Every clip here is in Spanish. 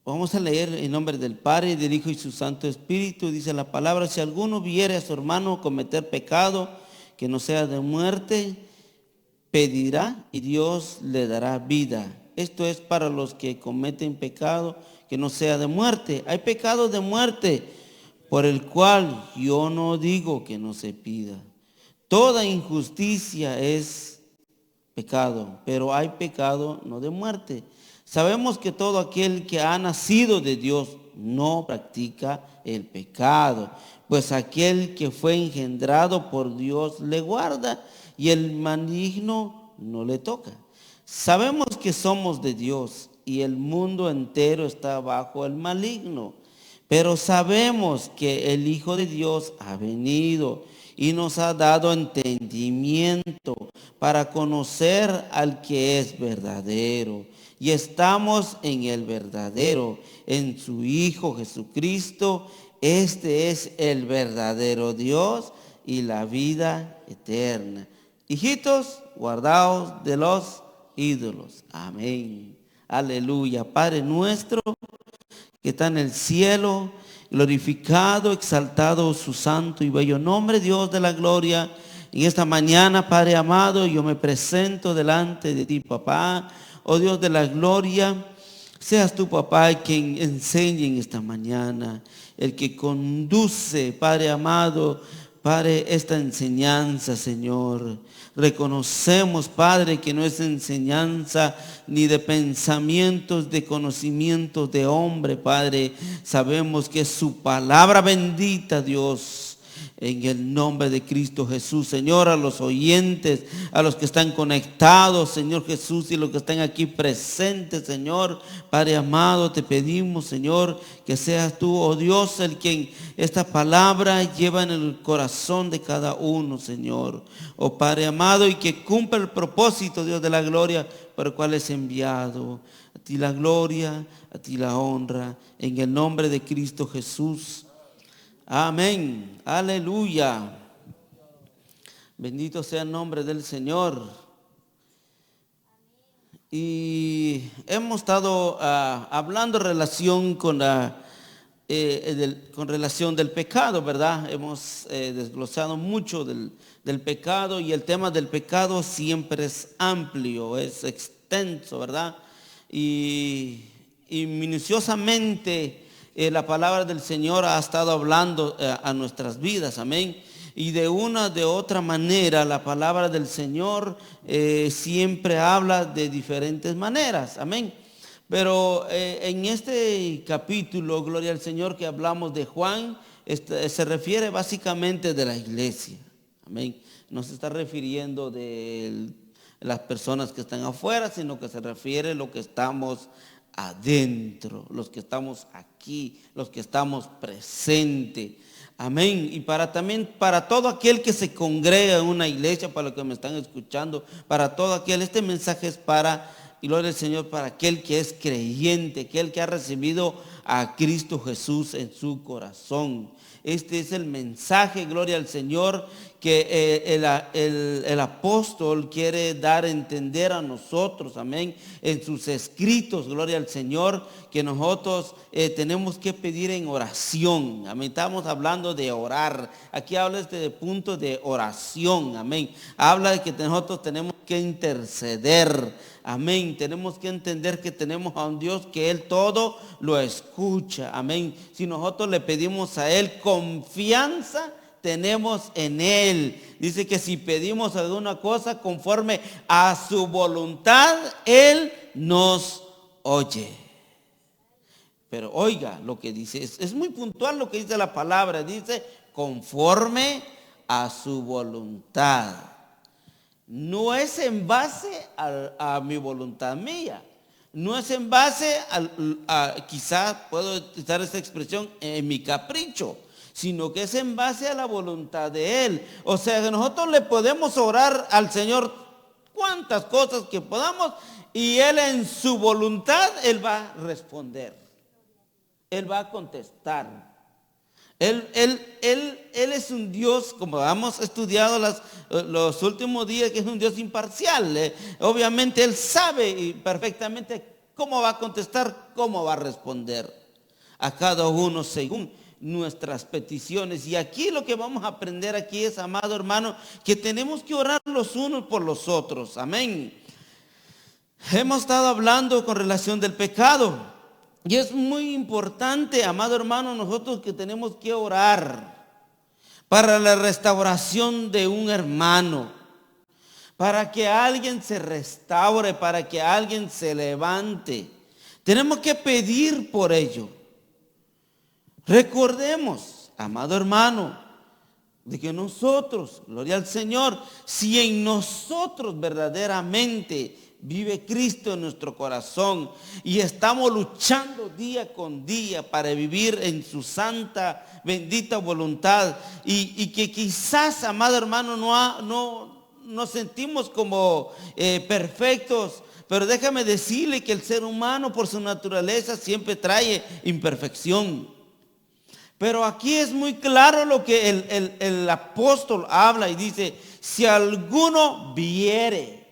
Vamos a leer en nombre del Padre, del Hijo y su Santo Espíritu. Dice la palabra: si alguno viere a su hermano cometer pecado que no sea de muerte, pedirá y Dios le dará vida. Esto es para los que cometen pecado que no sea de muerte. Hay pecado de muerte por el cual yo no digo que no se pida. Toda injusticia es pecado, pero hay pecado no de muerte. Sabemos que todo aquel que ha nacido de Dios no practica el pecado, pues aquel que fue engendrado por Dios le guarda y el maligno no le toca. Sabemos que somos de Dios y el mundo entero está bajo el maligno, pero sabemos que el Hijo de Dios ha venido y nos ha dado entendimiento para conocer al que es verdadero. Y estamos en el verdadero, en su Hijo Jesucristo. Este es el verdadero Dios y la vida eterna. Hijitos, guardaos de los ídolos. Amén. Aleluya. Padre nuestro que está en el cielo, glorificado, exaltado su santo y bello nombre, Dios de la gloria. En esta mañana, Padre amado, yo me presento delante de ti, papá. Oh Dios de la gloria, seas tu papá quien enseñe en esta mañana, el que conduce, Padre amado, Padre, esta enseñanza, Señor. Reconocemos, Padre, que no es enseñanza ni de pensamientos, de conocimientos de hombre, Padre. Sabemos que es su palabra bendita, Dios. En el nombre de Cristo Jesús, Señor, a los oyentes, a los que están conectados, Señor Jesús, y los que están aquí presentes, Señor, Padre amado, te pedimos, Señor, que seas tú, oh Dios, el quien esta palabra lleva en el corazón de cada uno, Señor. Oh Padre amado, y que cumpla el propósito, Dios de la gloria, por el cual es enviado. A ti la gloria, a ti la honra, en el nombre de Cristo Jesús. Amén. Aleluya. Bendito sea el nombre del Señor. Y hemos estado hablando en relación con relación del pecado, ¿verdad? Hemos desglosado mucho del pecado, y el tema del pecado siempre es amplio, es extenso, ¿verdad? Y minuciosamente la palabra del Señor ha estado hablando a nuestras vidas, amén. Y de una de otra manera la palabra del Señor siempre habla de diferentes maneras, amén. Pero en este capítulo, gloria al Señor, que hablamos de Juan, se refiere básicamente de la iglesia, amén. No se está refiriendo de las personas que están afuera, sino que se refiere a lo que estamos adentro, los que estamos aquí, los que estamos presentes. Amén. Y también para todo aquel que se congrega en una iglesia, para los que me están escuchando, para todo aquel, este mensaje es para, y gloria al Señor, para aquel que es creyente, aquel que ha recibido a Cristo Jesús en su corazón. Este es el mensaje, gloria al Señor, que el apóstol quiere dar a entender a nosotros, amén, en sus escritos, gloria al Señor, que nosotros tenemos que pedir en oración, amén. Estamos hablando de orar, aquí habla de punto de oración, amén. Habla de que nosotros tenemos que interceder, amén. Tenemos que entender que tenemos a un Dios que Él todo lo escucha, amén. Si nosotros le pedimos a Él confianza, tenemos en Él. Dice que si pedimos alguna cosa conforme a su voluntad, Él nos oye. Pero oiga lo que dice, es muy puntual lo que dice la palabra. Dice conforme a su voluntad. No es en base a mi voluntad mía. No es en base quizás puedo utilizar esta expresión, en mi capricho, sino que es en base a la voluntad de Él. O sea que nosotros le podemos orar al Señor cuantas cosas que podamos, y Él en su voluntad, Él va a responder. Él va a contestar. Él es un Dios, como hemos estudiado los últimos días, que es un Dios imparcial. Obviamente Él sabe perfectamente ¿Cómo va a contestar? ¿Cómo va a responder? A cada uno según nuestras peticiones. Y aquí lo que vamos a aprender aquí es, amado hermano, que tenemos que orar los unos por los otros. Amén. Hemos estado hablando con relación del pecado. Y es muy importante, amado hermano, nosotros que tenemos que orar para la restauración de un hermano, para que alguien se restaure, para que alguien se levante. Tenemos que pedir por ello. Recordemos, amado hermano, de que nosotros, gloria al Señor, si en nosotros verdaderamente vive Cristo en nuestro corazón y estamos luchando día con día para vivir en su santa, bendita voluntad, y que quizás, amado hermano, no nos sentimos como perfectos, pero déjame decirle que el ser humano por su naturaleza siempre trae imperfección. Pero aquí es muy claro lo que el apóstol habla y dice, si alguno viere,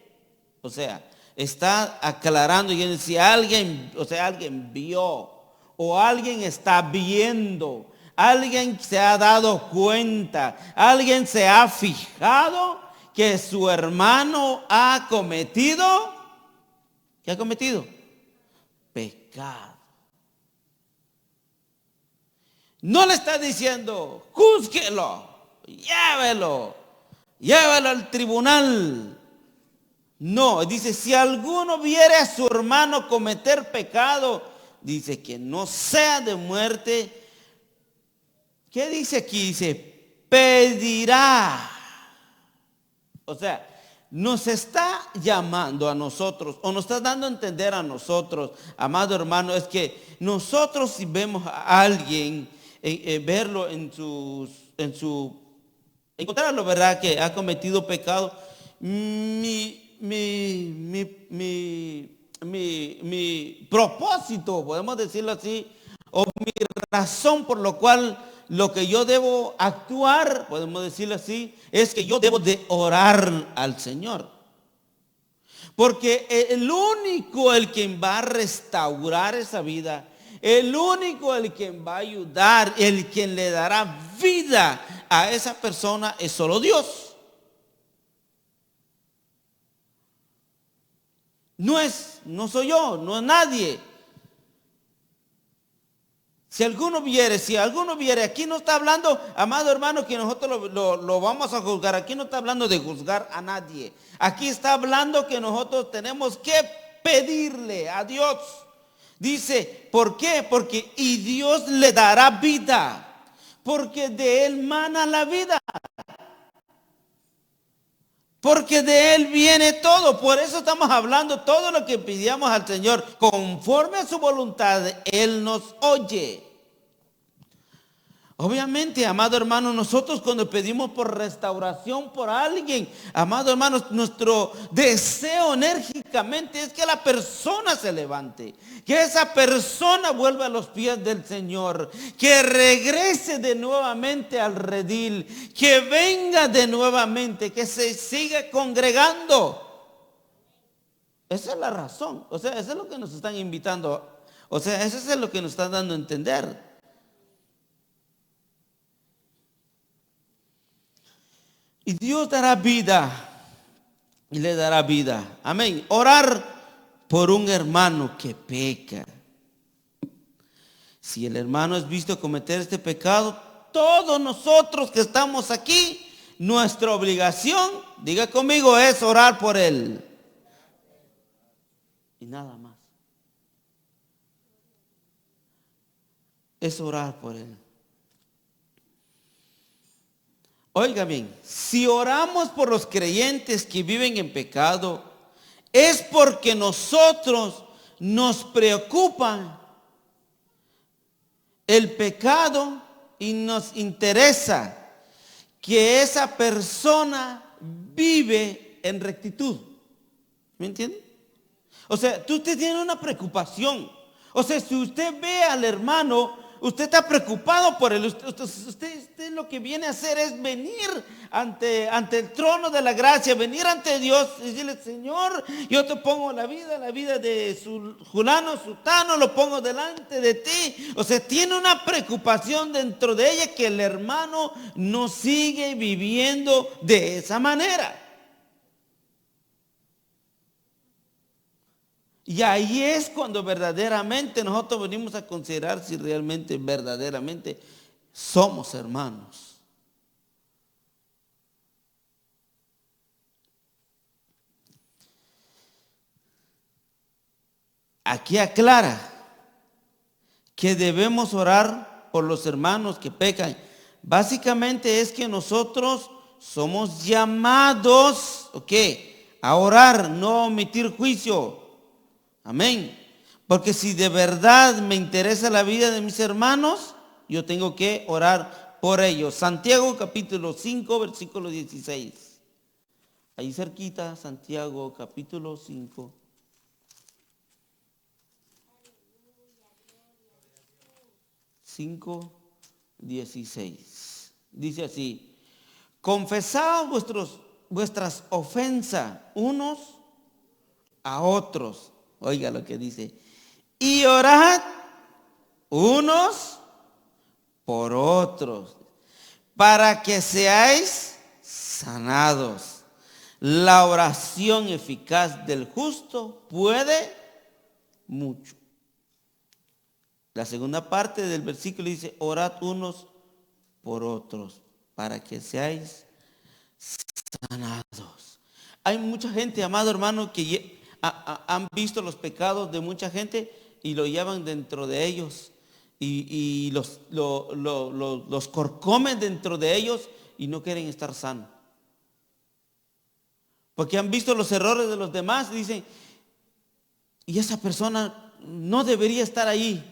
o sea, está aclarando y si alguien, o sea, alguien vio o alguien está viendo, alguien se ha dado cuenta, alguien se ha fijado que su hermano ha cometido, ¿qué ha cometido? Pecado. No le está diciendo, júzguelo, llévelo al tribunal. No, dice, si alguno viere a su hermano cometer pecado, dice que no sea de muerte. ¿Qué dice aquí? Dice, pedirá. O sea, nos está llamando a nosotros, o nos está dando a entender a nosotros, amado hermano, es que nosotros si vemos a alguien, verlo encontrarlo, ¿verdad? Que ha cometido pecado. Mi propósito, podemos decirlo así, o mi razón por lo cual lo que yo debo actuar, podemos decirlo así, es que yo debo de orar al Señor. Porque el único, el quien va a restaurar esa vida, el único, el quien va a ayudar, el quien le dará vida a esa persona es solo Dios. No soy yo, no es nadie. Si alguno viere, aquí no está hablando, amado hermano, que nosotros lo vamos a juzgar. Aquí no está hablando de juzgar a nadie. Aquí está hablando que nosotros tenemos que pedirle a Dios. Dice, ¿por qué? Porque y Dios le dará vida, porque de Él mana la vida. Porque de Él viene todo. Por eso estamos hablando todo lo que pidamos al Señor. Conforme a su voluntad, Él nos oye. Obviamente, amado hermano, nosotros cuando pedimos por restauración por alguien, amado hermano, nuestro deseo enérgicamente es que la persona se levante, que esa persona vuelva a los pies del Señor, que regrese de nuevamente al redil, que venga de nuevamente, que se siga congregando. Esa es la razón, o sea, eso es lo que nos están invitando, o sea, eso es lo que nos están dando a entender. Y Dios dará vida y le dará vida. Amén. Orar por un hermano que peca. Si el hermano es visto cometer este pecado, todos nosotros que estamos aquí, nuestra obligación, diga conmigo, es orar por él. Y nada más. Es orar por él. Oiga bien, si oramos por los creyentes que viven en pecado, es porque nosotros nos preocupa el pecado y nos interesa que esa persona vive en rectitud. ¿Me entiende? O sea, usted tiene una preocupación. O sea, si usted ve al hermano usted está preocupado por él. Usted lo que viene a hacer es venir ante el trono de la gracia, venir ante Dios y decirle: Señor, yo te pongo la vida de su fulano, sutano, lo pongo delante de ti. O sea, tiene una preocupación dentro de ella que el hermano no sigue viviendo de esa manera. Y ahí es cuando verdaderamente nosotros venimos a considerar si realmente, verdaderamente somos hermanos. Aquí aclara que debemos orar por los hermanos que pecan. Básicamente es que nosotros somos llamados, a orar, no omitir juicio. Amén. Porque si de verdad me interesa la vida de mis hermanos, yo tengo que orar por ellos. Santiago capítulo 5, versículo 16. Ahí cerquita, Santiago capítulo 5. Cinco, 16. Dice así: confesad vuestras ofensas unos a otros. Oiga lo que dice: y orad unos por otros, para que seáis sanados. La oración eficaz del justo puede mucho. La segunda parte del versículo dice: orad unos por otros, para que seáis sanados. Hay mucha gente, amado hermano, que han visto los pecados de mucha gente y lo llevan dentro de ellos, y los corcomen dentro de ellos y no quieren estar sanos, porque han visto los errores de los demás y dicen: y esa persona no debería estar ahí,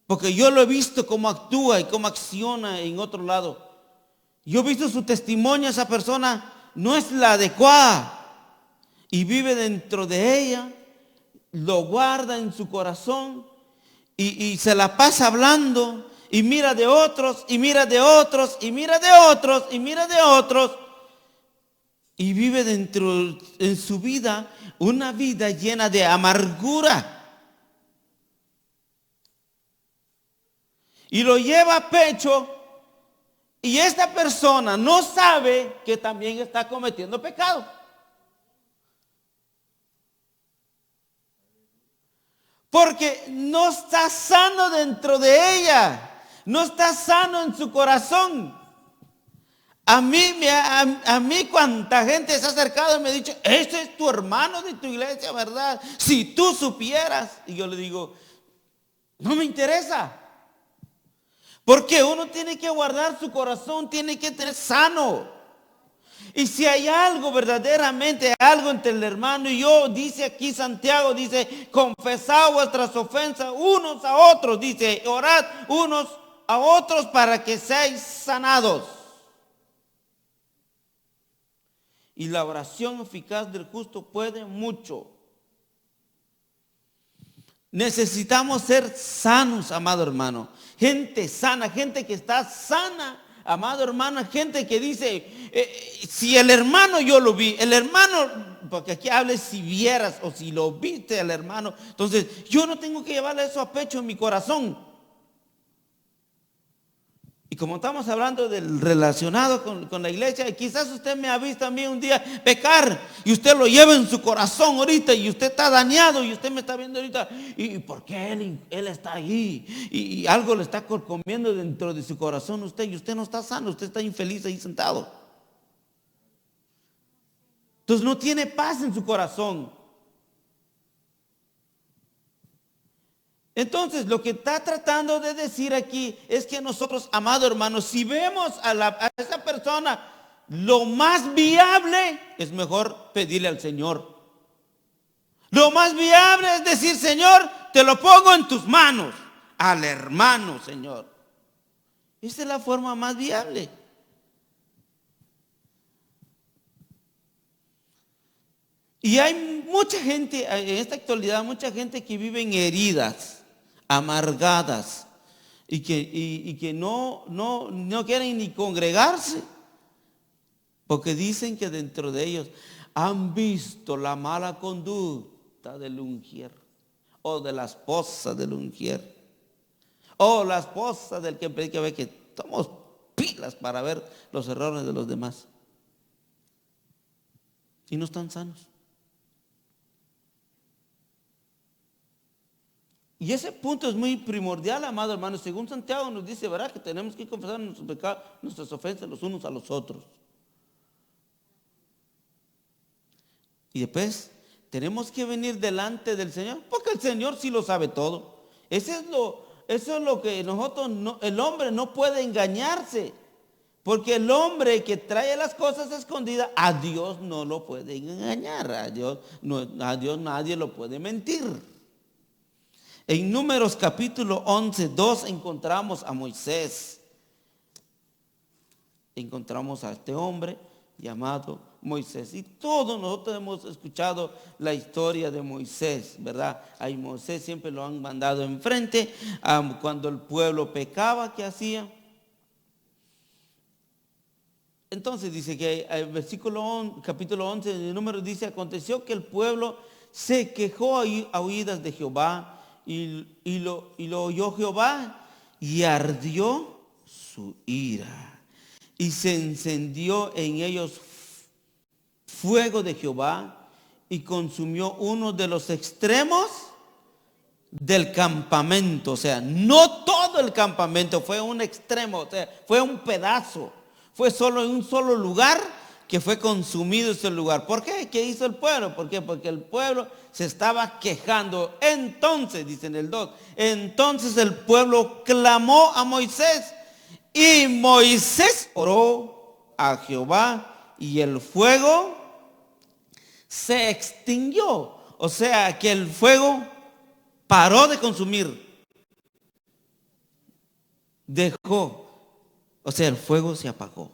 porque yo lo he visto cómo actúa y cómo acciona en otro lado. Yo he visto su testimonio, esa persona no es la adecuada. Y vive dentro de ella, lo guarda en su corazón y se la pasa hablando y mira de otros y mira de otros y mira de otros y mira de otros. Y vive dentro en su vida una vida llena de amargura. Y lo lleva a pecho, y esta persona no sabe que también está cometiendo pecado. Porque no está sano dentro de ella, no está sano en su corazón. A mí cuánta gente se ha acercado y me ha dicho: este es tu hermano de tu iglesia, ¿verdad? Si tú supieras. Y yo le digo: no me interesa. Porque uno tiene que guardar su corazón, tiene que tener sano. Y si hay algo verdaderamente, algo entre el hermano y yo, dice aquí Santiago, dice: confesad vuestras ofensas unos a otros, dice: orad unos a otros para que seáis sanados. Y la oración eficaz del justo puede mucho. Necesitamos ser sanos, amado hermano. Gente sana, gente que está sana, amado hermano. Gente que dice: si el hermano yo lo vi, el hermano, porque aquí hable si vieras o si lo viste al hermano, entonces yo no tengo que llevarle eso a pecho en mi corazón. Y como estamos hablando del relacionado con la iglesia, quizás usted me ha visto a mí un día pecar y usted lo lleva en su corazón ahorita y usted está dañado y usted me está viendo ahorita: ¿y por qué él está ahí? Y algo le está comiendo dentro de su corazón usted, y usted no está sano, usted está infeliz ahí sentado. Entonces no tiene paz en su corazón. Entonces, lo que está tratando de decir aquí es que nosotros, amado hermano, si vemos a esa persona, lo más viable es mejor pedirle al Señor. Lo más viable es decir: Señor, te lo pongo en tus manos. Al hermano, Señor. Esa es la forma más viable. Y hay mucha gente, en esta actualidad, mucha gente que vive en heridas, amargadas, y que no quieren ni congregarse, porque dicen que dentro de ellos han visto la mala conducta del ungier, o de la esposa del ungier, o la esposa del que predica. Ve que somos pilas para ver los errores de los demás y no están sanos. Y ese punto es muy primordial, amado hermano. Según Santiago nos dice, ¿verdad?, que tenemos que confesar nuestros pecados, nuestras ofensas los unos a los otros. Y después tenemos que venir delante del Señor, porque el Señor sí lo sabe todo. Eso es lo que nosotros, el hombre no puede engañarse. Porque el hombre que trae las cosas escondidas, a Dios no lo puede engañar. A Dios nadie lo puede mentir. En Números capítulo 11, 2 encontramos a Moisés. Encontramos a este hombre llamado Moisés. Y todos nosotros hemos escuchado la historia de Moisés, ¿verdad? Ahí Moisés siempre lo han mandado enfrente. Cuando el pueblo pecaba, ¿qué hacía? Entonces dice que el capítulo 11 de Números dice: aconteció que el pueblo se quejó a oídas de Jehová, y lo oyó Jehová, y ardió su ira, y se encendió en ellos fuego de Jehová, y consumió uno de los extremos del campamento. O sea, no todo el campamento, fue un extremo, o sea, fue un pedazo. Fue solo en un solo lugar que fue consumido ese lugar. ¿Por qué? ¿Qué hizo el pueblo? ¿Por qué? Porque el pueblo se estaba quejando. Entonces, dice en el 2, entonces el pueblo clamó a Moisés, y Moisés oró a Jehová, y el fuego se extinguió. O sea, que el fuego paró de consumir. Dejó. O sea, el fuego se apagó.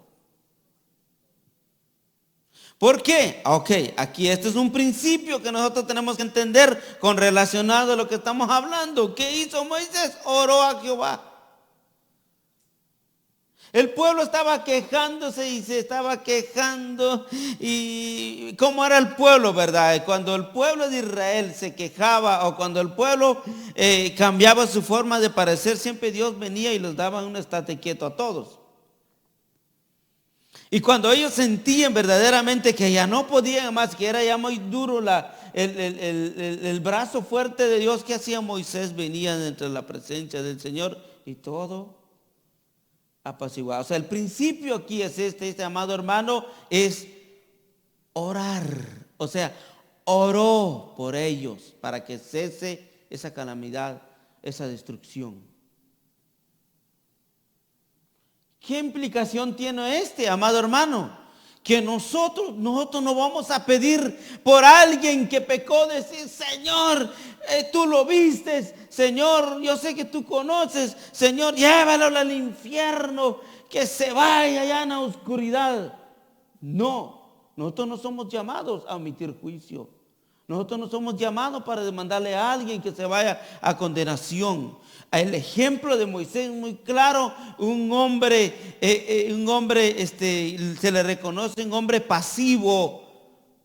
¿Por qué? Ok, aquí este es un principio que nosotros tenemos que entender con relacionado a lo que estamos hablando. ¿Qué hizo Moisés? Oró a Jehová. El pueblo estaba quejándose y se estaba quejando. ¿Y cómo era el pueblo, verdad? Cuando el pueblo de Israel se quejaba, o cuando el pueblo cambiaba su forma de parecer, siempre Dios venía y les daba un estate quieto a todos. Y cuando ellos sentían verdaderamente que ya no podían más, que era ya muy duro el brazo fuerte de Dios, que hacía Moisés, venía entre la presencia del Señor y todo apaciguado. O sea, el principio aquí es este amado hermano, es orar. O sea, oró por ellos para que cese esa calamidad, esa destrucción. ¿Qué implicación tiene amado hermano? Que nosotros no vamos a pedir por alguien que pecó, decir: Señor, tú lo vistes, Señor, yo sé que tú conoces, Señor, llévalo al infierno, que se vaya allá en la oscuridad. No, nosotros no somos llamados a omitir juicio. Nosotros no somos llamados para demandarle a alguien que se vaya a condenación. El ejemplo de Moisés es muy claro. Un hombre se le reconoce un hombre pasivo,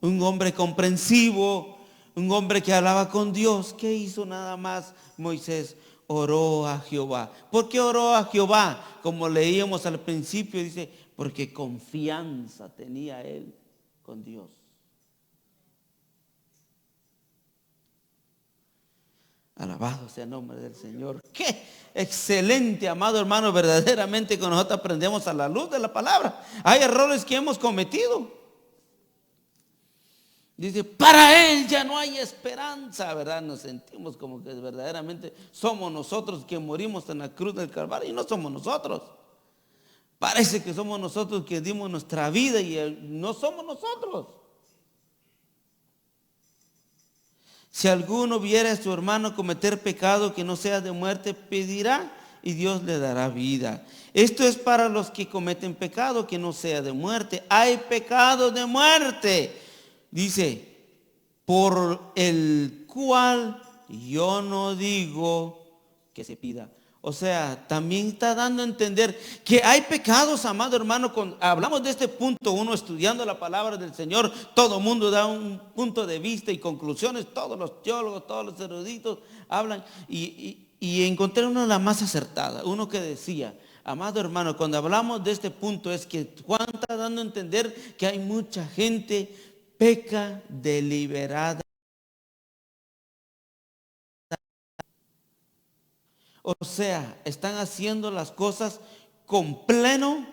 un hombre comprensivo, un hombre que hablaba con Dios. ¿Qué hizo nada más Moisés? Oró a Jehová. ¿Por qué oró a Jehová? Como leíamos al principio, dice, porque confianza tenía él con Dios. Alabado sea el nombre del Señor. Qué excelente, amado hermano, verdaderamente que nosotros aprendemos a la luz de la palabra. Hay errores que hemos cometido. Dice, para él ya no hay esperanza, ¿verdad? Nos sentimos como que verdaderamente somos nosotros que morimos en la cruz del Calvario, y no somos nosotros. Parece que somos nosotros que dimos nuestra vida, y no somos nosotros. Si alguno viera a su hermano cometer pecado que no sea de muerte, pedirá y Dios le dará vida. Esto es para los que cometen pecado que no sea de muerte. Hay pecado de muerte, dice, por el cual yo no digo que se pida. O sea, también está dando a entender que hay pecados, amado hermano. Cuando hablamos de este punto, uno estudiando la palabra del Señor, todo el mundo da un punto de vista y conclusiones, todos los teólogos, todos los eruditos hablan y encontré una de las más acertadas, uno que decía, amado hermano, cuando hablamos de este punto es que Juan está dando a entender que hay mucha gente peca deliberada. O sea, están haciendo las cosas con pleno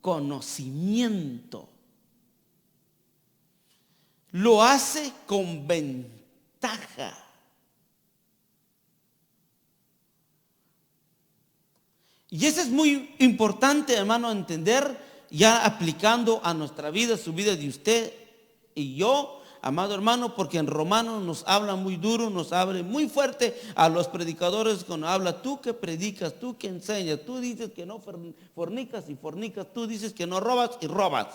conocimiento. Lo hace con ventaja. Y eso es muy importante, hermano, entender, ya aplicando a nuestra vida, su vida de usted y yo, amado hermano, porque en Romanos nos habla muy duro, nos habla muy fuerte a los predicadores cuando habla, tú que predicas, tú que enseñas, tú dices que no fornicas y fornicas, tú dices que no robas y robas.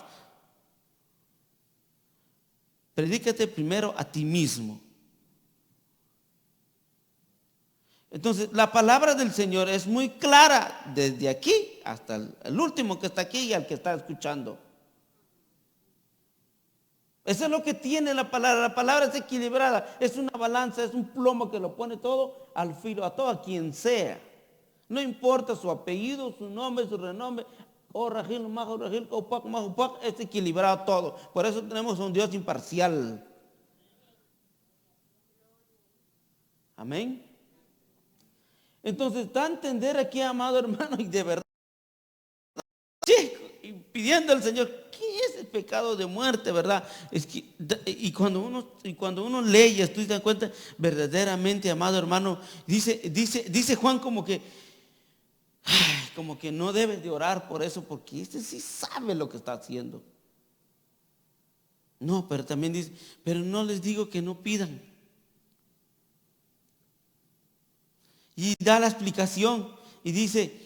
Predícate primero a ti mismo. Entonces, la palabra del Señor es muy clara desde aquí hasta el último que está aquí y al que está escuchando. Eso es lo que tiene la palabra. La palabra es equilibrada, es una balanza, es un plomo que lo pone todo al filo, a todo, a quien sea. No importa su apellido, su nombre, su renombre. Oh, Rajil, Majo, Rajil, Upac, Majo, Upac, es equilibrado todo. Por eso tenemos un Dios imparcial. Amén. Entonces, da a entender aquí, amado hermano, y de verdad, y pidiendo al Señor, ¿qué es el pecado de muerte, verdad? Es que, y cuando uno lee y estoy dando cuenta, verdaderamente, amado hermano, dice Juan como que no debes de orar por eso, porque este sí sabe lo que está haciendo. No, pero también dice, pero no les digo que no pidan. Y da la explicación y dice,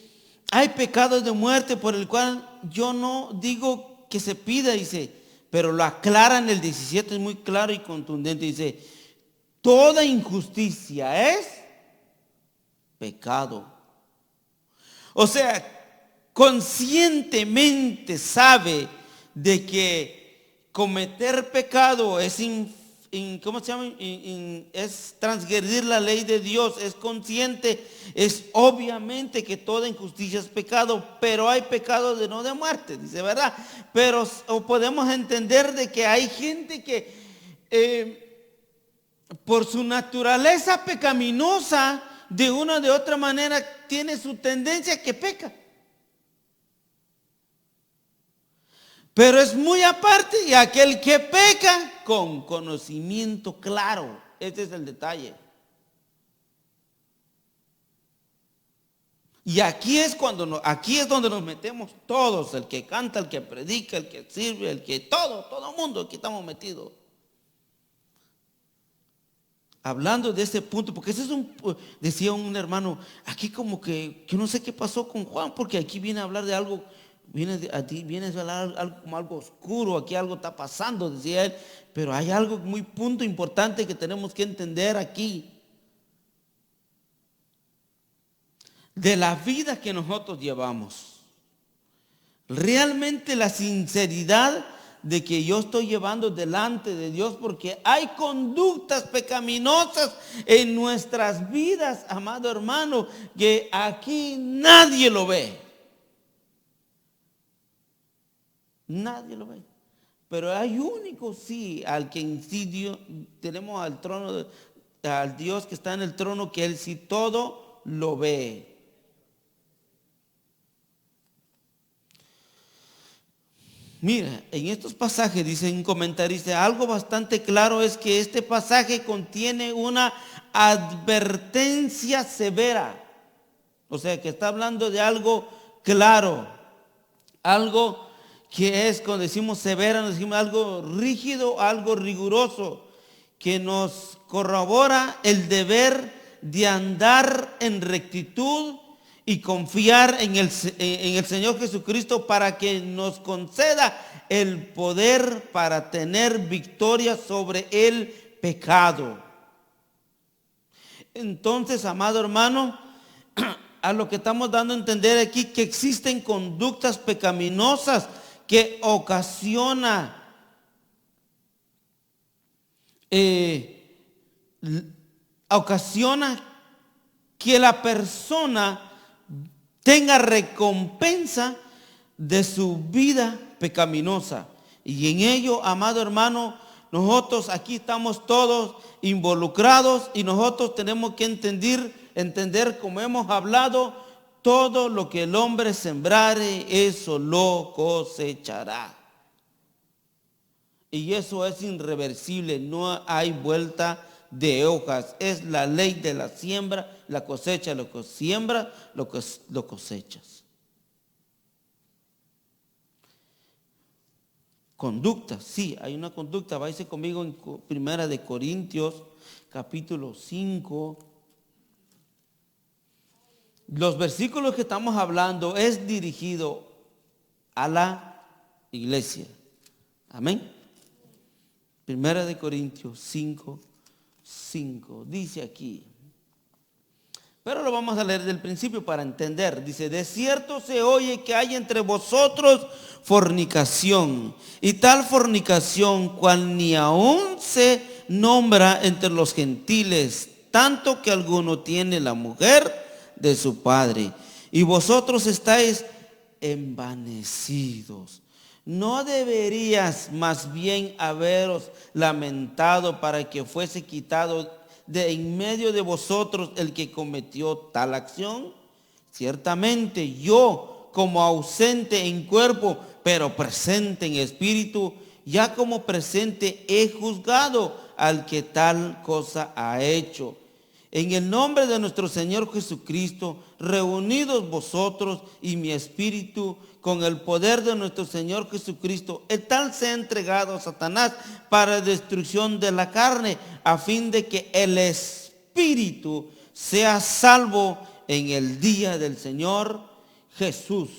hay pecados de muerte por el cual yo no digo que se pida, dice, pero lo aclara en el 17, es muy claro y contundente, dice, toda injusticia es pecado. O sea, conscientemente sabe de que cometer pecado es ¿cómo se llama? Es transgredir la ley de Dios, es consciente, es obviamente que toda injusticia es pecado, pero hay pecado de no de muerte, dice, ¿verdad? Pero podemos entender de que hay gente que por su naturaleza pecaminosa, de una o de otra manera, tiene su tendencia que peca. Pero es muy aparte, y aquel que peca con conocimiento claro. Este es el detalle. Y aquí es donde nos metemos todos, el que canta, el que predica, el que sirve, el que todo mundo, aquí estamos metidos. Hablando de este punto, porque ese es decía un hermano, aquí como que no sé qué pasó con Juan, porque aquí viene a hablar de algo. Vienes a hablar como algo oscuro, aquí algo está pasando, decía él, pero hay algo muy punto importante que tenemos que entender aquí. De la vida que nosotros llevamos. Realmente la sinceridad de que yo estoy llevando delante de Dios, porque hay conductas pecaminosas en nuestras vidas, amado hermano, que aquí nadie lo ve. Nadie lo ve. Pero hay único sí al que incidió, tenemos al trono, al Dios que está en el trono, que él sí todo lo ve. Mira, en estos pasajes, dice un comentarista, algo bastante claro es que este pasaje contiene una advertencia severa. O sea, que está hablando de algo claro, algo que es, cuando decimos severa, nos decimos algo rígido, algo riguroso, que nos corrobora el deber de andar en rectitud y confiar en el Señor Jesucristo para que nos conceda el poder para tener victoria sobre el pecado. Entonces, amado hermano, a lo que estamos dando a entender aquí, que existen conductas pecaminosas que ocasiona que la persona tenga recompensa de su vida pecaminosa. Y en ello, amado hermano, nosotros aquí estamos todos involucrados y nosotros tenemos que entender como hemos hablado, todo lo que el hombre sembrare, eso lo cosechará. Y eso es irreversible, no hay vuelta de hojas. Es la ley de la siembra, la cosecha, lo que siembra, lo cosechas. Conducta, sí, hay una conducta. Váyase conmigo en Primera de Corintios, capítulo 5. Los versículos que estamos hablando es dirigido a la iglesia. Amén. Primera de Corintios 5, 5. Dice aquí. Pero lo vamos a leer del principio para entender. Dice, de cierto se oye que hay entre vosotros fornicación, y tal fornicación cual ni aún se nombra entre los gentiles, tanto que alguno tiene la mujer de su padre, y vosotros estáis envanecidos. ¿No deberías más bien haberos lamentado para que fuese quitado de en medio de vosotros el que cometió tal acción? Ciertamente yo, como ausente en cuerpo, pero presente en espíritu, ya como presente he juzgado al que tal cosa ha hecho. En el nombre de nuestro Señor Jesucristo, reunidos vosotros y mi espíritu, con el poder de nuestro Señor Jesucristo, el tal sea entregado a Satanás para destrucción de la carne, a fin de que el espíritu sea salvo en el día del Señor Jesús.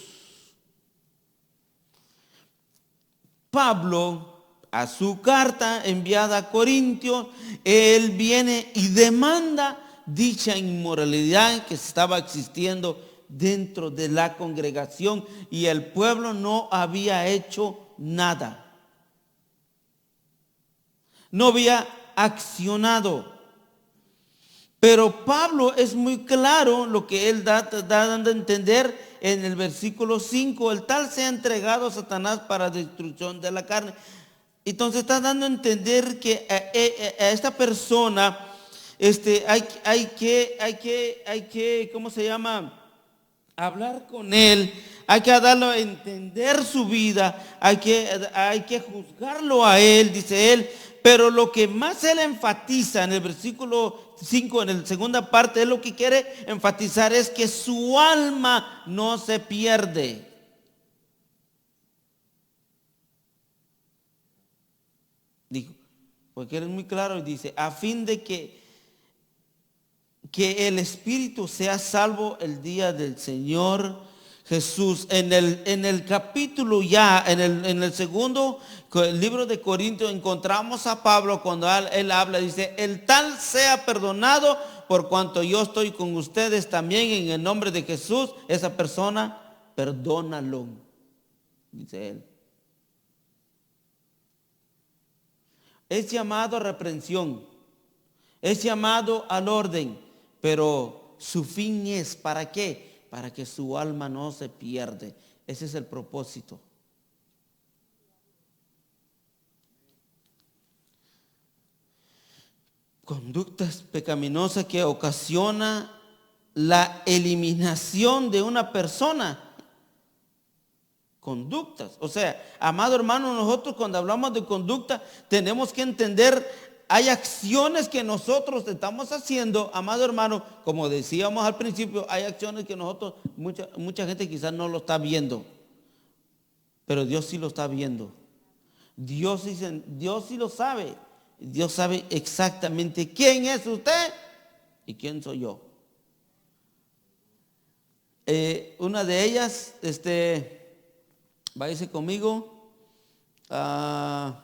Pablo, a su carta enviada a Corintios, él viene y demanda dicha inmoralidad que estaba existiendo dentro de la congregación, y el pueblo no había hecho nada, no había accionado. Pero Pablo es muy claro lo que él da dando a entender en el versículo 5, el tal sea entregado a Satanás para destrucción de la carne. Entonces está dando a entender que a esta persona hay que, ¿cómo se llama? Hablar con él, hay que darle a entender su vida, hay que juzgarlo a él, dice él. Pero lo que más él enfatiza en el versículo 5, en la segunda parte, él lo que quiere enfatizar es que su alma no se pierde. Dijo, porque él es muy claro y dice, a fin de que el espíritu sea salvo el día del Señor Jesús. En el capítulo ya, en el segundo el libro de Corintios, encontramos a Pablo cuando él habla, dice, el tal sea perdonado por cuanto yo estoy con ustedes también en el nombre de Jesús. Esa persona, perdónalo, dice él. Es llamado a reprensión, es llamado al orden, pero su fin es, ¿para qué? Para que su alma no se pierde. Ese es el propósito. Conductas pecaminosas que ocasiona la eliminación de una persona. Conductas. O sea, amado hermano, nosotros cuando hablamos de conducta tenemos que entender, hay acciones que nosotros estamos haciendo, amado hermano, como decíamos al principio, hay acciones que nosotros, mucha gente quizás no lo está viendo, pero Dios sí lo está viendo. Dios sí lo sabe. Dios sabe exactamente quién es usted y quién soy yo. Una de ellas, váyase conmigo a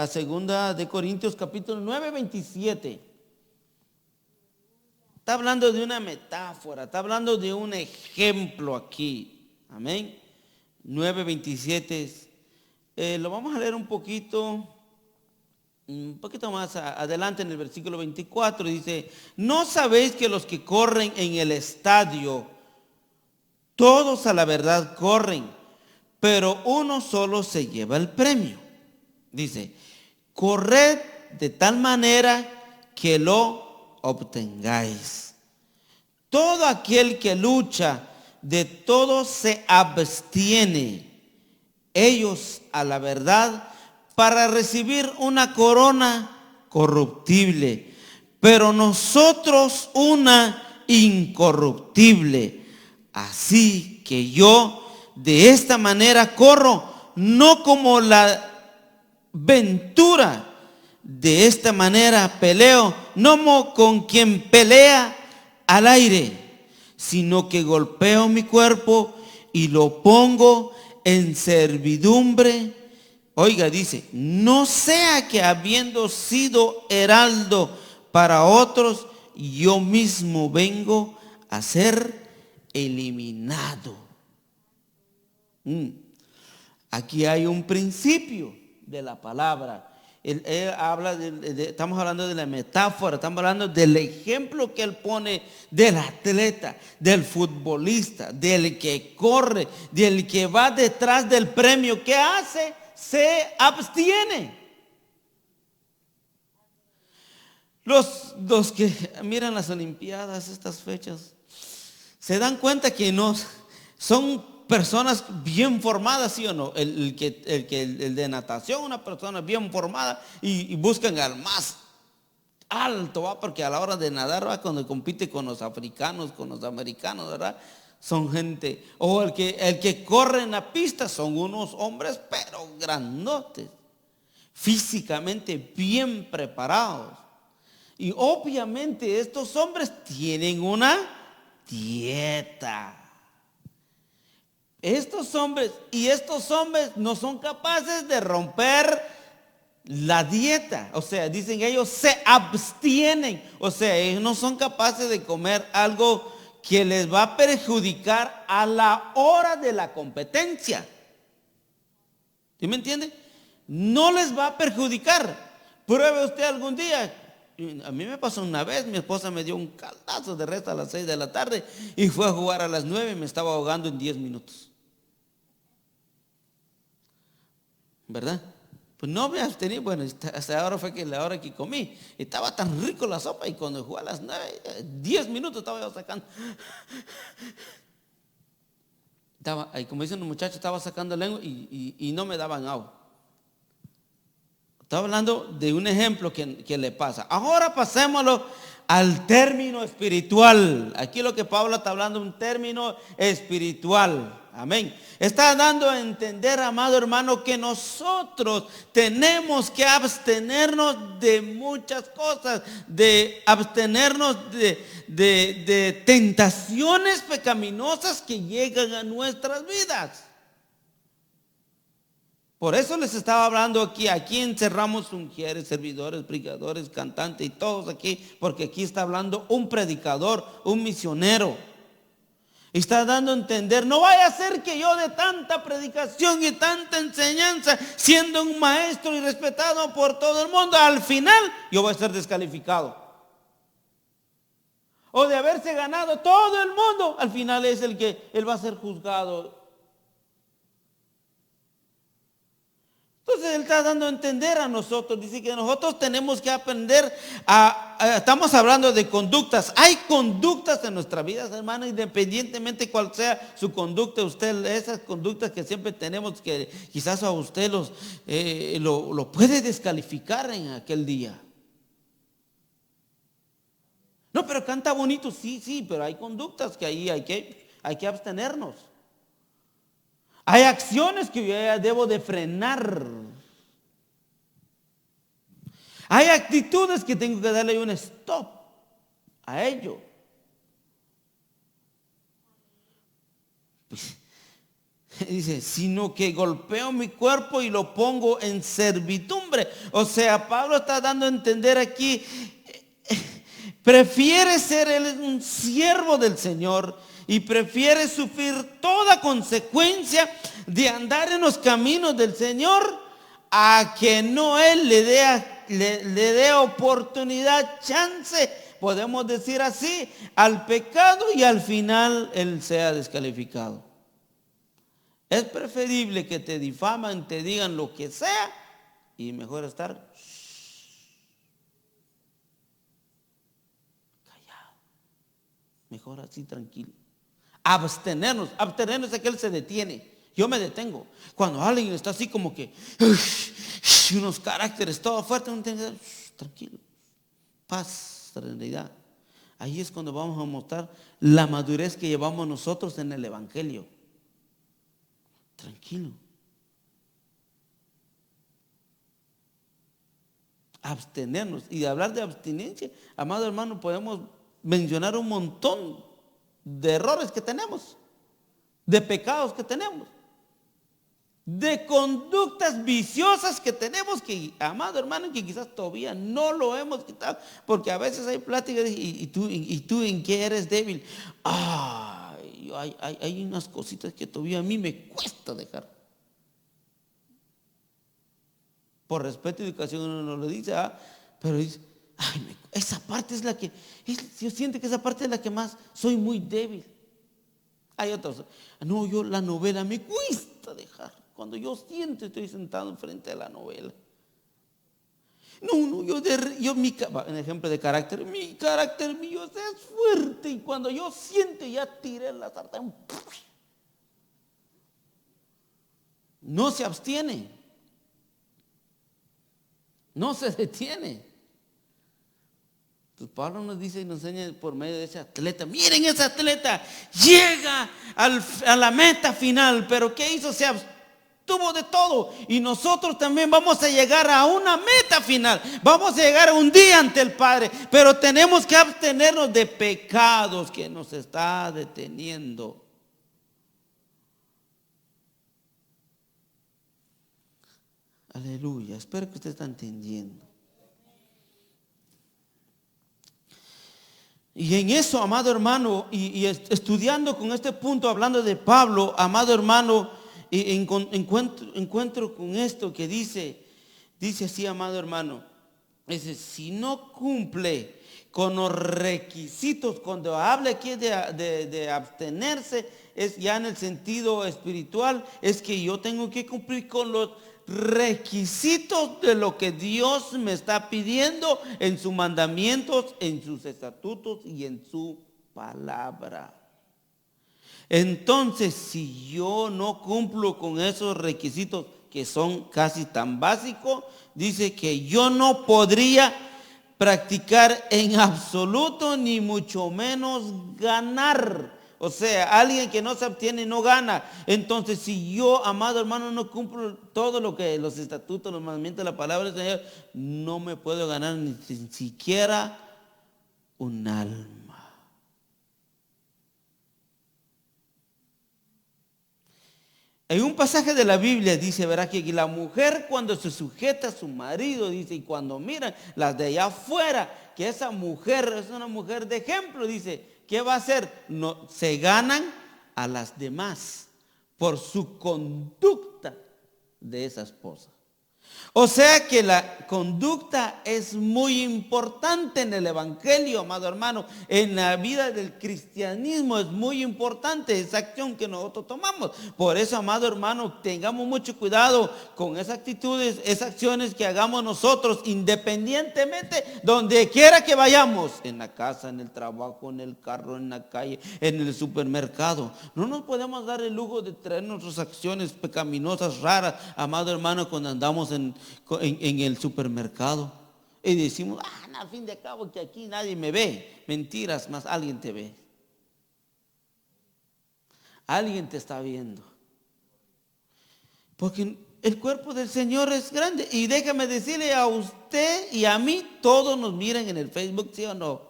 segunda de Corintios capítulo 9, 27. Está hablando de una metáfora, está hablando de un ejemplo aquí. Amén. 9:27. Lo vamos a leer un poquito más adelante en el versículo 24. Dice: ¿no sabéis que los que corren en el estadio, todos a la verdad corren, pero uno solo se lleva el premio? Dice: corred de tal manera que lo obtengáis. Todo aquel que lucha, de todo se abstiene, ellos a la verdad, para recibir una corona corruptible, pero nosotros una incorruptible. Así que yo de esta manera corro, no como la ventura, de esta manera peleo, no con quien pelea al aire, sino que golpeo mi cuerpo y lo pongo en servidumbre. Oiga, dice: no sea que habiendo sido heraldo para otros, yo mismo vengo a ser eliminado. Aquí hay un principio de la palabra. Él habla estamos hablando de la metáfora, estamos hablando del ejemplo que él pone del atleta, del futbolista, del que corre, del que va detrás del premio. ¿Qué hace? Se abstiene. Los que miran las Olimpiadas, estas fechas, se dan cuenta que no son personas bien formadas, ¿sí o no? El de natación, una persona bien formada, y buscan al más alto, ¿va? Porque a la hora de nadar, ¿va? Cuando compite con los africanos, con los americanos, ¿verdad? Son gente, o el que corre en la pista, son unos hombres pero grandotes, físicamente bien preparados. Y obviamente estos hombres tienen una dieta. Estos hombres no son capaces de romper la dieta. O sea, dicen que ellos se abstienen. O sea, ellos no son capaces de comer algo que les va a perjudicar a la hora de la competencia. ¿Sí me entiende? No les va a perjudicar. Pruebe usted algún día. A mí me pasó una vez, mi esposa me dio un caldazo de resta a las 6 de la tarde y fue a jugar a las 9 y me estaba ahogando en 10 minutos. ¿Verdad? Pues no me abstení. Bueno, hasta ahora fue que la hora que comí. Estaba tan rico la sopa y cuando jugué a las 9, 10 minutos estaba yo sacando. Como dicen los muchachos, estaba sacando lengua y no me daban agua. Estaba hablando de un ejemplo que le pasa. Ahora pasémoslo al término espiritual. Aquí lo que Pablo está hablando, un término espiritual. Amén. Está dando a entender, amado hermano, que nosotros tenemos que abstenernos de muchas cosas, de abstenernos de tentaciones pecaminosas que llegan a nuestras vidas. Por eso les estaba hablando aquí encerramos ungieres, servidores, predicadores, cantantes y todos aquí, porque aquí está hablando un predicador, un misionero. Está dando a entender, no vaya a ser que yo de tanta predicación y tanta enseñanza, siendo un maestro y respetado por todo el mundo, al final yo voy a ser descalificado. O de haberse ganado todo el mundo, al final es el que él va a ser juzgado. Entonces él está dando a entender a nosotros, dice que nosotros tenemos que aprender estamos hablando de conductas. Hay conductas en nuestra vida, hermano, independientemente cuál sea su conducta. Usted, esas conductas que siempre tenemos, que quizás a usted lo puede descalificar en aquel día. No, pero canta bonito, sí, pero hay conductas que ahí hay que abstenernos. Hay acciones que yo ya debo de frenar. Hay actitudes que tengo que darle un stop a ello. Pues, dice, sino que golpeo mi cuerpo y lo pongo en servidumbre. O sea, Pablo está dando a entender aquí, prefiere ser él un siervo del Señor y prefiere sufrir toda consecuencia de andar en los caminos del Señor a que no él le dé oportunidad, chance, podemos decir así, al pecado y al final él sea descalificado. Es preferible que te difaman, te digan lo que sea y mejor estar callado. Mejor así, tranquilo. Abstenernos es que él se detiene. Yo me detengo. Cuando alguien está así como que unos caracteres todo fuertes, tranquilo, paz, serenidad. Ahí es cuando vamos a mostrar la madurez que llevamos nosotros en el Evangelio. Tranquilo. Abstenernos. Y de hablar de abstinencia, amado hermano, podemos mencionar un montón de errores que tenemos, de pecados que tenemos, de conductas viciosas que tenemos, que, amado hermano, que quizás todavía no lo hemos quitado, porque a veces hay pláticas y tú en qué eres débil. Hay unas cositas que todavía a mí me cuesta dejar. Por respeto y educación uno no lo dice, pero dice, esa parte es la que, yo siento que esa parte es la que más soy muy débil. Hay otros, no, yo la novela me cuesta dejar. Cuando yo siento, estoy sentado enfrente de la novela. No, en ejemplo de carácter, mi carácter mío es fuerte y cuando yo siento ya tiré la sartén. No se abstiene, no se detiene. Pues Pablo nos dice y nos enseña por medio de ese atleta. Miren, ese atleta llega a la meta final, pero ¿qué hizo? Se abstuvo de todo. Y nosotros también vamos a llegar a una meta final. Vamos a llegar a un día ante el Padre, pero tenemos que abstenernos de pecados que nos está deteniendo. Aleluya, espero que usted esté entendiendo. Y en eso, amado hermano, y estudiando con este punto, hablando de Pablo, amado hermano, encuentro con esto que dice así, amado hermano, dice, si no cumple con los requisitos, cuando habla aquí de abstenerse, es ya en el sentido espiritual, es que yo tengo que cumplir con los requisitos de lo que Dios me está pidiendo en sus mandamientos, en sus estatutos y en su palabra. Entonces, si yo no cumplo con esos requisitos que son casi tan básicos, dice que yo no podría practicar en absoluto, ni mucho menos ganar. O sea, alguien que no se abstiene no gana. Entonces, si yo, amado hermano, no cumplo todo lo que los estatutos, los mandamientos, la palabra del Señor, no me puedo ganar ni siquiera un alma. En un pasaje de la Biblia dice, verá que la mujer cuando se sujeta a su marido, dice, y cuando miran las de allá afuera, que esa mujer es una mujer de ejemplo, dice, ¿qué va a hacer? No, se ganan a las demás por su conducta de esa esposa. O sea que la conducta es muy importante en el Evangelio, amado hermano. En la vida del cristianismo es muy importante esa acción que nosotros tomamos. Por eso, amado hermano, tengamos mucho cuidado con esas actitudes, esas acciones que hagamos nosotros, independientemente donde quiera que vayamos, en la casa, en el trabajo, en el carro, en la calle, en el supermercado. No nos podemos dar el lujo de traer nuestras acciones pecaminosas, raras, amado hermano, cuando andamos en el supermercado y decimos, al fin de cabo que aquí nadie me ve. Mentiras, más alguien te ve, alguien te está viendo, porque el cuerpo del Señor es grande. Y déjame decirle a usted y a mí, todos nos miran en el Facebook, ¿sí o no?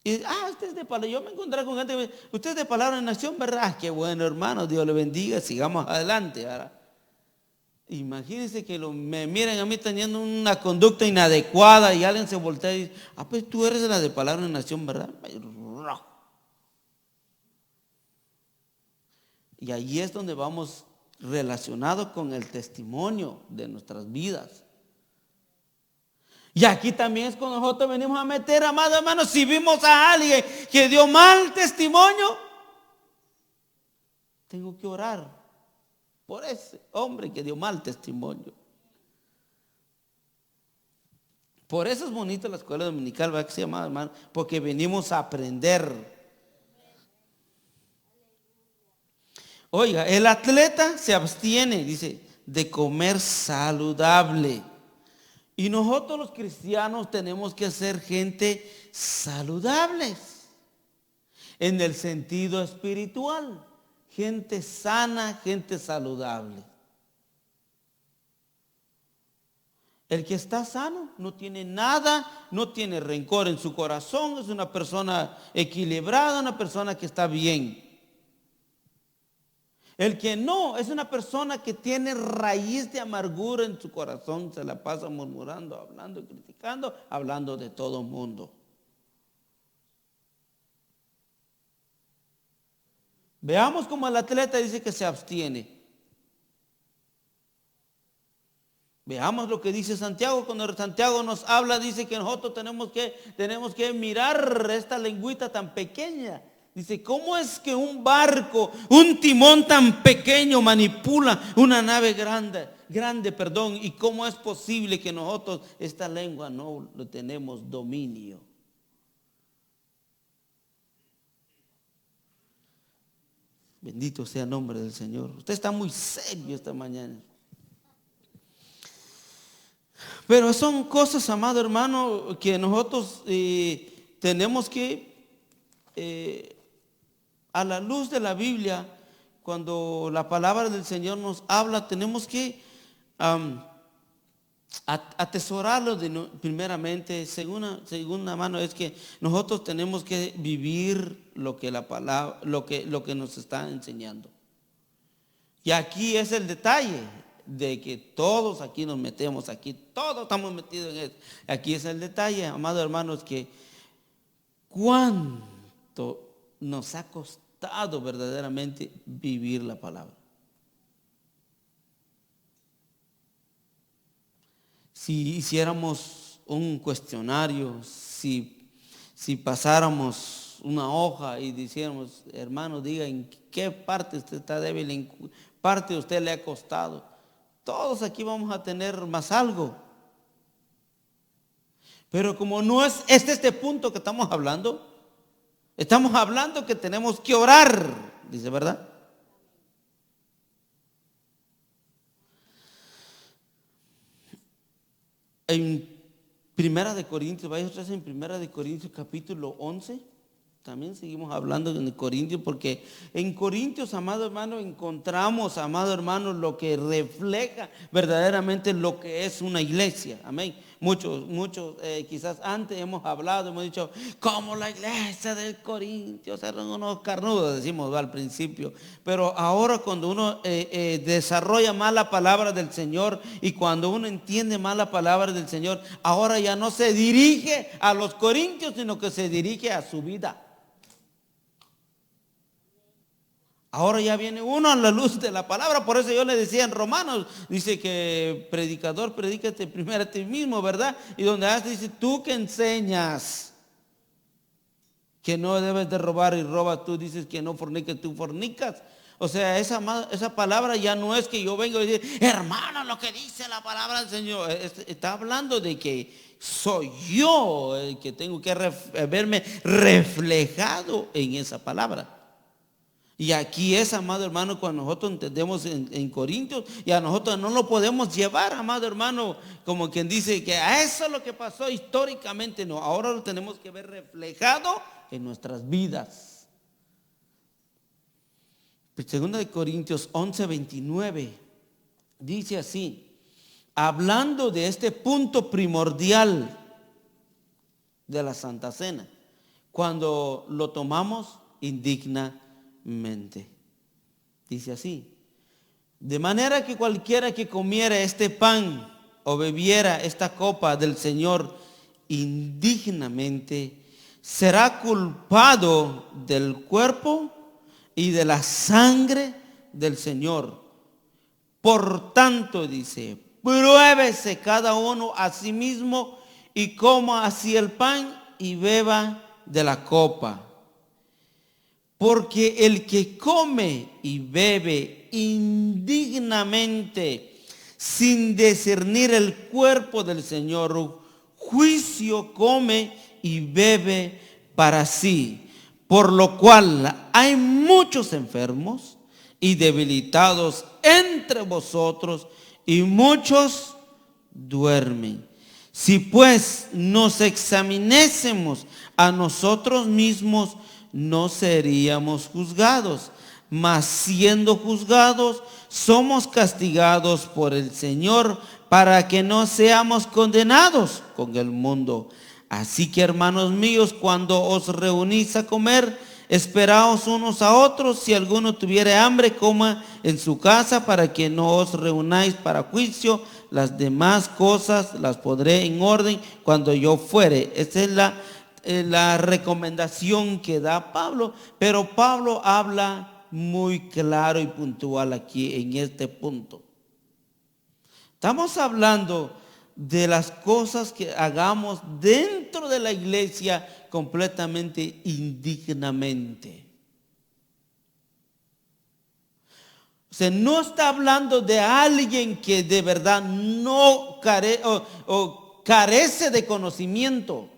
Y usted es de palabra. Yo me encontré con gente, usted es de Palabra en Acción, ¿verdad? Qué bueno, hermano, Dios le bendiga, sigamos adelante. ¿Verdad? Imagínense que me miren a mí teniendo una conducta inadecuada y alguien se voltea y dice, pues tú eres la de Palabra en Nación, ¿verdad? Y ahí es donde vamos relacionado con el testimonio de nuestras vidas. Y aquí también es cuando nosotros venimos a meter, amados hermanos, si vimos a alguien que dio mal testimonio, tengo que orar por ese hombre que dio mal testimonio. Por eso es bonito la escuela dominical, ¿verdad que se llama, hermano? Porque venimos a aprender. Oiga, el atleta se abstiene, dice, de comer saludable. Y nosotros los cristianos tenemos que ser gente saludables en el sentido espiritual. Gente sana, gente saludable. El que está sano no tiene nada, no tiene rencor en su corazón, es una persona equilibrada, una persona que está bien. El que no, es una persona que tiene raíz de amargura en su corazón, se la pasa murmurando, hablando, criticando, hablando de todo el mundo. Veamos cómo el atleta dice que se abstiene. Veamos lo que dice Santiago. Cuando Santiago nos habla, dice que nosotros tenemos que mirar esta lengüita tan pequeña. Dice, ¿cómo es que un barco, un timón tan pequeño manipula una nave grande, y cómo es posible que nosotros esta lengua no lo tenemos dominio? Bendito sea el nombre del Señor. Usted está muy serio esta mañana. Pero son cosas, amado hermano, que nosotros tenemos que, a la luz de la Biblia, cuando la palabra del Señor nos habla, tenemos que atesorarlo primeramente. Segunda mano es que nosotros tenemos que vivir lo que la palabra, lo que nos está enseñando. Y aquí es el detalle de que todos aquí nos metemos, aquí todos estamos metidos en esto. Aquí es el detalle, amados hermanos, que cuánto nos ha costado verdaderamente vivir la palabra. Si hiciéramos un cuestionario, si pasáramos una hoja y dijéramos, hermano, diga en qué parte usted está débil, en qué parte a usted le ha costado, todos aquí vamos a tener más algo. Pero como no es este punto que estamos hablando que tenemos que orar, dice, ¿verdad? En Primera de Corintios, vaya otra vez en Primera de Corintios capítulo 11. También seguimos hablando en Corintios, porque en Corintios, amado hermano, encontramos, amado hermano, lo que refleja verdaderamente lo que es una iglesia. Amén. Muchos, quizás antes hemos dicho, como la iglesia de Corintios eran unos carnudos, decimos al principio. Pero ahora cuando uno desarrolla más la palabra del Señor y cuando uno entiende más la palabra del Señor, ahora ya no se dirige a los corintios, sino que se dirige a su vida. Ahora ya viene uno a la luz de la palabra. Por eso yo le decía en Romanos, dice que predicador, predícate primero a ti mismo, ¿verdad? Y donde dice, tú que enseñas que no debes de robar y robas, tú dices que no forniques, tú fornicas. O sea, esa palabra ya no es que yo vengo y digo, hermano, lo que dice la palabra del Señor. Está hablando de que soy yo el que tengo que verme reflejado en esa palabra. Y aquí es, amado hermano, cuando nosotros entendemos en Corintios, y a nosotros no lo podemos llevar, amado hermano, como quien dice que a eso es lo que pasó históricamente. No, ahora lo tenemos que ver reflejado en nuestras vidas. Segunda de Corintios 11:29 dice así, hablando de este punto primordial de la Santa Cena, cuando lo tomamos indignamente. Dice así, De manera que cualquiera que comiera este pan o bebiera esta copa del Señor indignamente, será culpado del cuerpo y de la sangre del Señor. Por tanto, dice, pruébese cada uno a sí mismo y coma así el pan y beba de la copa. Porque el que come y bebe indignamente, sin discernir el cuerpo del Señor, juicio come y bebe para sí. Por lo cual hay muchos enfermos y debilitados entre vosotros, y muchos duermen. Si pues nos examinésemos a nosotros mismos, no seríamos juzgados, mas siendo juzgados, somos castigados por el Señor, para que no seamos condenados con el mundo. Así que, hermanos míos, cuando os reunís a comer, esperaos unos a otros. Si alguno tuviere hambre, coma en su casa, para que no os reunáis para juicio. Las demás cosas las pondré en orden cuando yo fuere. Esta es la recomendación que da Pablo, pero Pablo habla muy claro y puntual aquí en este punto. Estamos hablando de las cosas que hagamos dentro de la iglesia completamente indignamente. O sea, no está hablando de alguien que de verdad no carece de conocimiento,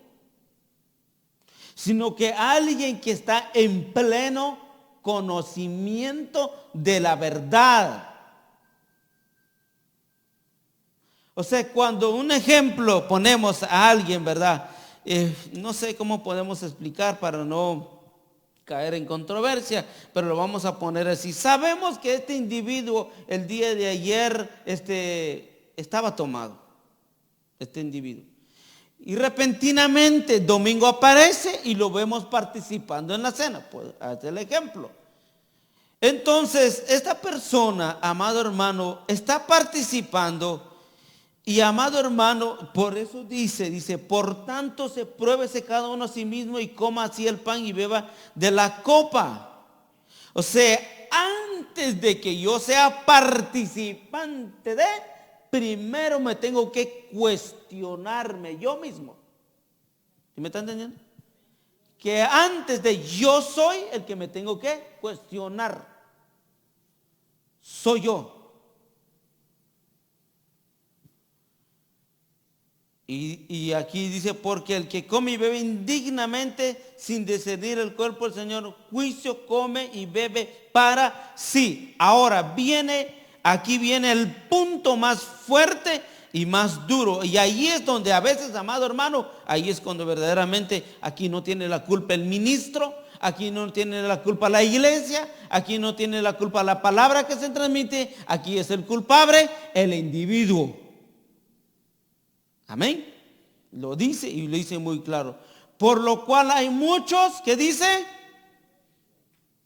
sino que alguien que está en pleno conocimiento de la verdad. O sea, cuando un ejemplo ponemos a alguien, ¿verdad? No sé cómo podemos explicar para no caer en controversia, pero lo vamos a poner así. Sabemos que este individuo el día de ayer estaba tomado, este individuo. Y repentinamente domingo aparece y lo vemos participando en la cena. Pues haz el ejemplo. Entonces, esta persona, amado hermano, está participando. Y amado hermano, por eso dice, por tanto pruébese cada uno a sí mismo y coma así el pan y beba de la copa. O sea, antes de que yo sea participante primero me tengo que cuestionarme yo mismo. ¿Sí me están entendiendo? Que antes de yo soy el que me tengo que cuestionar. Soy yo. Y aquí dice, porque el que come y bebe indignamente sin discernir el cuerpo del Señor, juicio come y bebe para sí. Ahora aquí viene el punto más fuerte y más duro. Y ahí es donde a veces, amado hermano, ahí es cuando verdaderamente aquí no tiene la culpa el ministro, aquí no tiene la culpa la iglesia, aquí no tiene la culpa la palabra que se transmite, aquí es el culpable, el individuo. Amén. Lo dice y lo dice muy claro. Por lo cual hay muchos, ¿qué dice?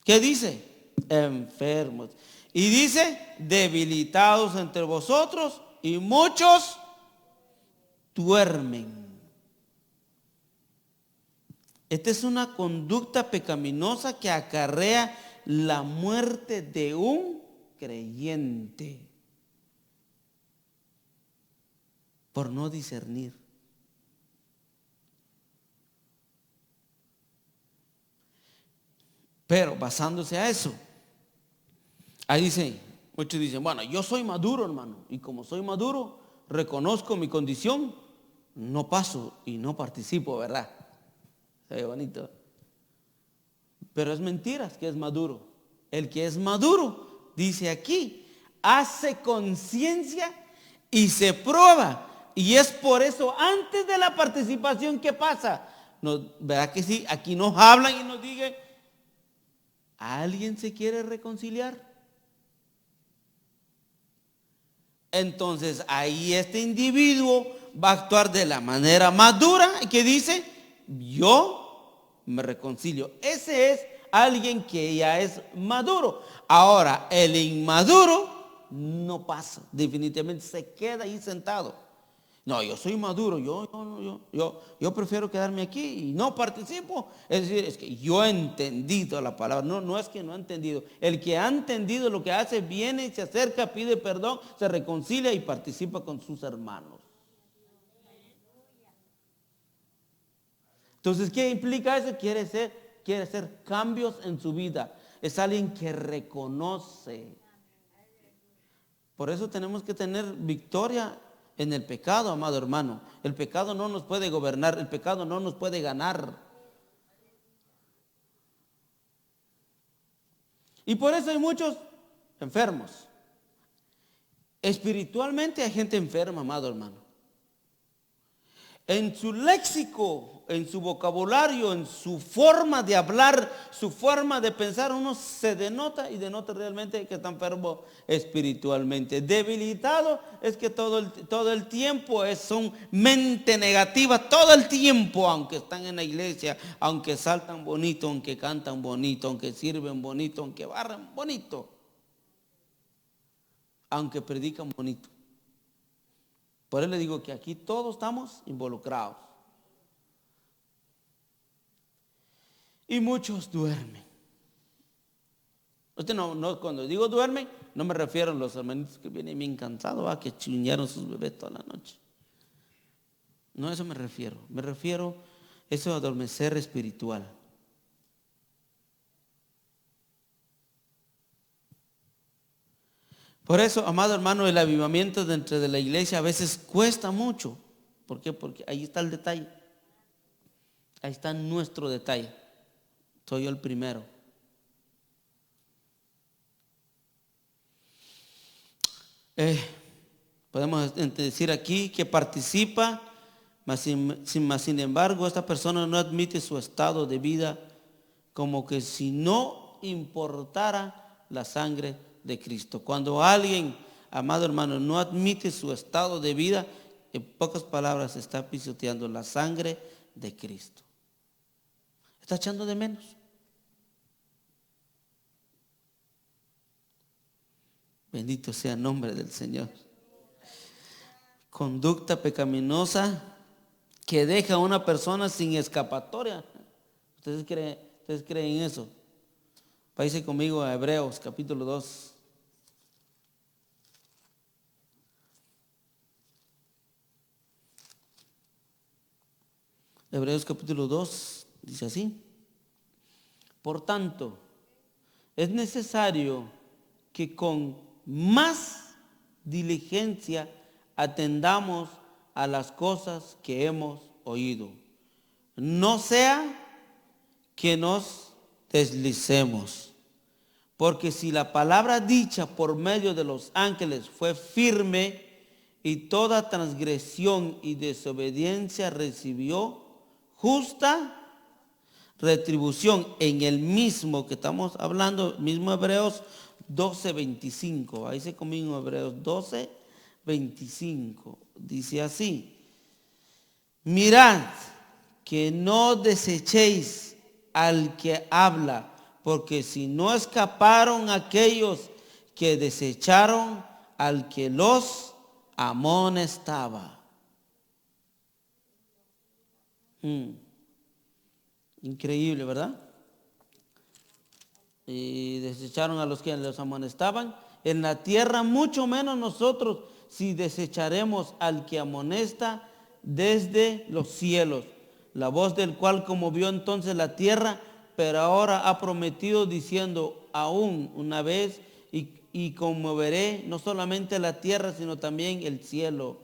¿Qué dice? Enfermos. Y dice, debilitados entre vosotros y muchos duermen. Esta es una conducta pecaminosa que acarrea la muerte de un creyente. Por no discernir. Pero basándose a eso, ahí muchos dicen, bueno, yo soy maduro, hermano, y como soy maduro, reconozco mi condición, no paso y no participo, ¿verdad? Se ve bonito. Pero es mentira que es maduro. El que es maduro, dice aquí, hace conciencia y se prueba. Y es por eso, antes de la participación, ¿qué pasa? ¿Verdad que sí? Aquí nos hablan y nos dicen, ¿alguien se quiere reconciliar? Entonces, ahí este individuo va a actuar de la manera madura que dice, yo me reconcilio. Ese es alguien que ya es maduro. Ahora, el inmaduro no pasa, definitivamente se queda ahí sentado. No, yo soy maduro, yo prefiero quedarme aquí y no participo. Es decir, es que yo he entendido la palabra, no es que no he entendido. El que ha entendido lo que hace, viene, se acerca, pide perdón, se reconcilia y participa con sus hermanos. Entonces, ¿qué implica eso? Quiere hacer cambios en su vida. Es alguien que reconoce. Por eso tenemos que tener victoria en el pecado, amado hermano. El pecado no nos puede gobernar, el pecado no nos puede ganar. Y por eso hay muchos enfermos. Espiritualmente hay gente enferma, amado hermano. En su léxico, en su vocabulario, en su forma de hablar, su forma de pensar, uno se denota y denota realmente que está enfermo espiritualmente. Debilitado es que todo el tiempo son mente negativa, todo el tiempo, aunque están en la iglesia, aunque saltan bonito, aunque cantan bonito, aunque sirven bonito, aunque barran bonito, aunque predican bonito. Por eso le digo que aquí todos estamos involucrados. Y muchos duermen. Usted no, cuando digo duermen, no me refiero a los hermanitos que vienen bien cansados, que chuñaron sus bebés toda la noche. No a eso me refiero. Me refiero a eso, adormecer espiritual. Por eso, amado hermano, el avivamiento dentro de la iglesia a veces cuesta mucho. ¿Por qué? Porque ahí está el detalle. Ahí está nuestro detalle. Soy yo el primero. Podemos decir aquí que participa, mas sin embargo esta persona no admite su estado de vida, como que si no importara la sangre de Cristo. Cuando alguien, amado hermano, no admite su estado de vida, en pocas palabras está pisoteando la sangre de Cristo. Está echando de menos. Bendito sea el nombre del Señor. Conducta pecaminosa que deja a una persona sin escapatoria. ¿Ustedes creen eso? Váyase conmigo a Hebreos capítulo 2. Hebreos capítulo 2 dice así: por tanto, es necesario que con más diligencia atendamos a las cosas que hemos oído. No sea que nos deslicemos. Porque si la palabra dicha por medio de los ángeles fue firme y toda transgresión y desobediencia recibió justa retribución en el mismo que estamos hablando, mismo Hebreos 12:25. Ahí se conmigo Hebreos 12:25. Dice así: mirad que no desechéis al que habla, porque si no escaparon aquellos que desecharon al que los amonestaba. Increíble, ¿verdad? Y desecharon a los que los amonestaban. En la tierra mucho menos nosotros, si desecharemos al que amonesta desde los cielos, la voz del cual conmovió entonces la tierra, pero ahora ha prometido diciendo: aún una vez y conmoveré no solamente la tierra sino también el cielo.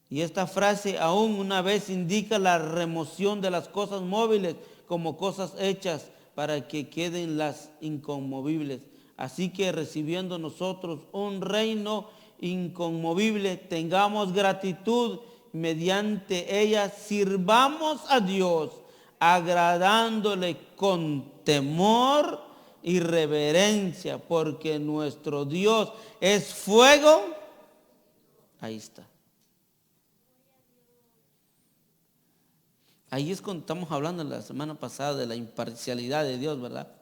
Y esta frase aún una vez indica la remoción de las cosas móviles como cosas hechas para que queden las inconmovibles. Así que recibiendo nosotros un reino inconmovible, tengamos gratitud, mediante ella sirvamos a Dios, agradándole con temor y reverencia, porque nuestro Dios es fuego. Ahí está. Ahí es cuando estamos hablando la semana pasada de la imparcialidad de Dios, ¿verdad?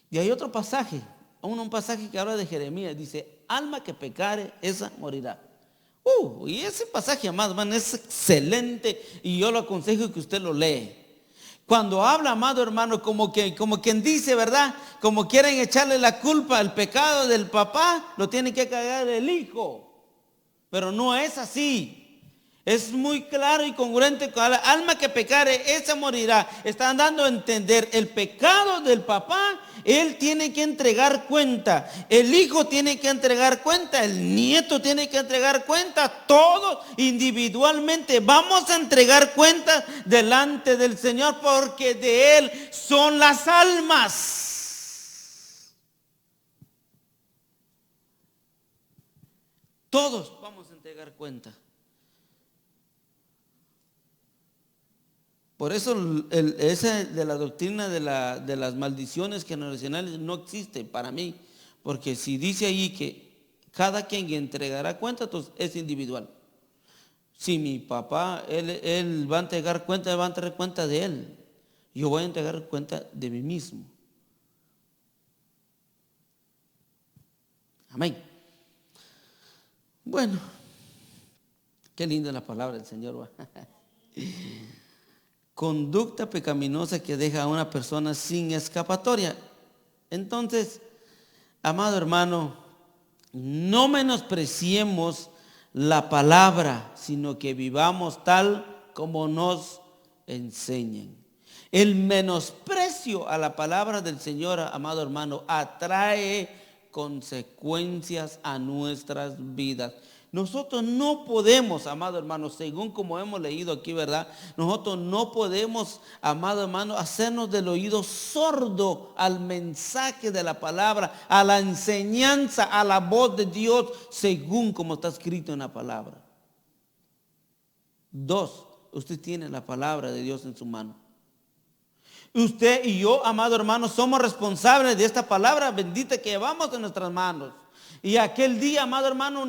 Y hay otro pasaje un pasaje que habla de Jeremías, dice, alma que pecare, esa morirá. Y ese pasaje, amado hermano, es excelente y yo lo aconsejo que usted lo lee. Cuando habla, amado hermano, como quien dice, ¿verdad? Como quieren echarle la culpa al pecado del papá, lo tiene que cargar el hijo. Pero no es así. Es muy claro y congruente con la alma que pecare, esa morirá. Están dando a entender el pecado del papá, él tiene que entregar cuenta. El hijo tiene que entregar cuenta. El nieto tiene que entregar cuenta. Todos individualmente vamos a entregar cuenta delante del Señor porque de Él son las almas. Todos vamos a entregar cuenta. Por eso esa de la doctrina de las maldiciones generacionales no existe para mí. Porque si dice ahí que cada quien entregará cuenta, entonces es individual. Si mi papá, él va a entregar cuenta, él va a entregar cuenta de él. Yo voy a entregar cuenta de mí mismo. Amén. Bueno, qué linda la palabra del Señor. Conducta pecaminosa que deja a una persona sin escapatoria. Entonces, amado hermano, no menospreciemos la palabra, sino que vivamos tal como nos enseñan. El menosprecio a la palabra del Señor, amado hermano, atrae consecuencias a nuestras vidas. Nosotros no podemos, amado hermano, según como hemos leído aquí, ¿verdad? Nosotros no podemos, amado hermano, hacernos del oído sordo al mensaje de la palabra, a la enseñanza, a la voz de Dios, según como está escrito en la palabra. 2, usted tiene la palabra de Dios en su mano. Usted y yo, amado hermano, somos responsables de esta palabra bendita que llevamos en nuestras manos. Y aquel día, amado hermano,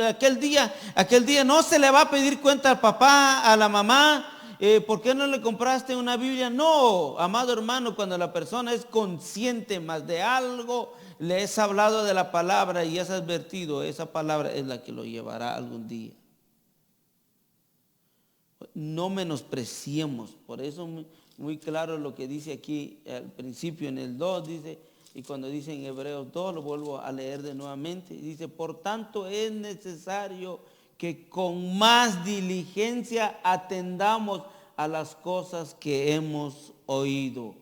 aquel día no se le va a pedir cuenta al papá, a la mamá, ¿por qué no le compraste una Biblia? No, amado hermano, cuando la persona es consciente más de algo, le es hablado de la palabra y es advertido, esa palabra es la que lo llevará algún día. No menospreciemos, por eso muy claro lo que dice aquí al principio en el 2, dice, y cuando dice en Hebreos 2, lo vuelvo a leer de nuevamente, dice, por tanto es necesario que con más diligencia atendamos a las cosas que hemos oído,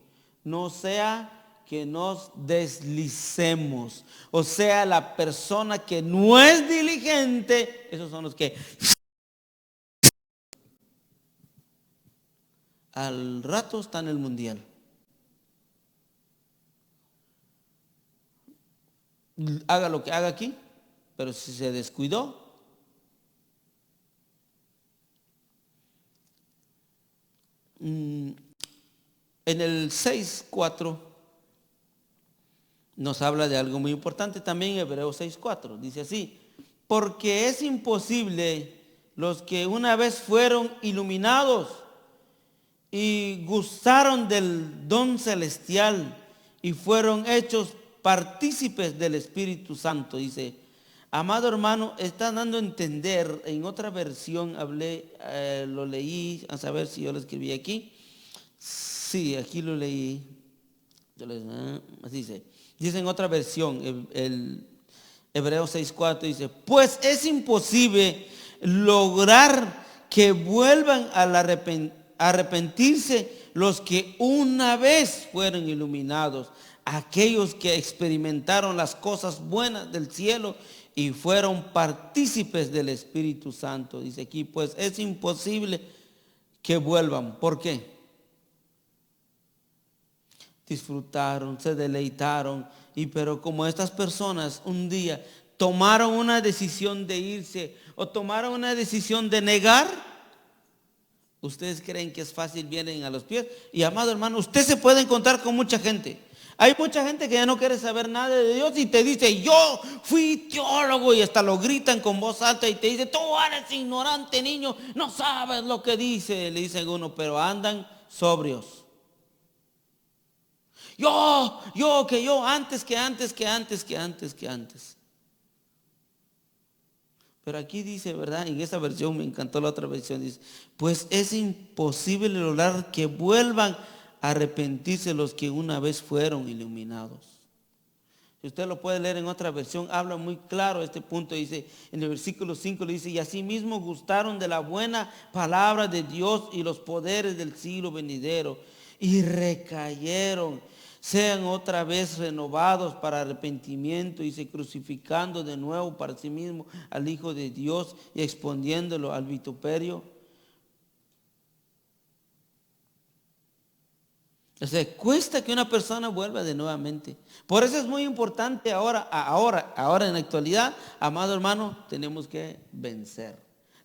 no sea que nos deslicemos, o sea, la persona que no es diligente, esos son los que al rato está en el mundial. Haga lo que haga aquí, pero si se descuidó, en el 6:4 nos habla de algo muy importante también. Hebreos 6:4 dice así: porque es imposible los que una vez fueron iluminados y gustaron del don celestial y fueron hechos partícipes del Espíritu Santo. Dice, amado hermano, está dando a entender, en otra versión lo leí, a saber si yo lo escribí aquí. Sí, aquí lo leí. Así dice en otra versión, el Hebreos 6:4 dice, pues es imposible lograr que vuelvan al arrepentirse los que una vez fueron iluminados, aquellos que experimentaron las cosas buenas del cielo y fueron partícipes del Espíritu Santo. Dice aquí, pues es imposible que vuelvan. ¿Por qué? Disfrutaron, se deleitaron, pero como estas personas un día tomaron una decisión de irse o tomaron una decisión de negar, ustedes creen que es fácil, vienen a los pies. Y amado hermano, usted se puede encontrar con mucha gente. Hay mucha gente que ya no quiere saber nada de Dios y te dice, yo fui teólogo, y hasta lo gritan con voz alta y te dice, tú eres ignorante, niño, no sabes lo que dice, le dicen uno, pero andan sobrios. Yo, antes. Pero aquí dice, ¿verdad? En esa versión me encantó la otra versión. Dice, pues es imposible lograr que vuelvan a arrepentirse los que una vez fueron iluminados. Si usted lo puede leer en otra versión, habla muy claro este punto. Dice, en el versículo 5 le dice, y asimismo gustaron de la buena palabra de Dios y los poderes del siglo venidero, y recayeron, sean otra vez renovados para arrepentimiento, y se crucificando de nuevo para sí mismo al Hijo de Dios y exponiéndolo al vituperio. O sea, cuesta que una persona vuelva de nuevamente. Por eso es muy importante ahora en la actualidad, amado hermano, tenemos que vencer.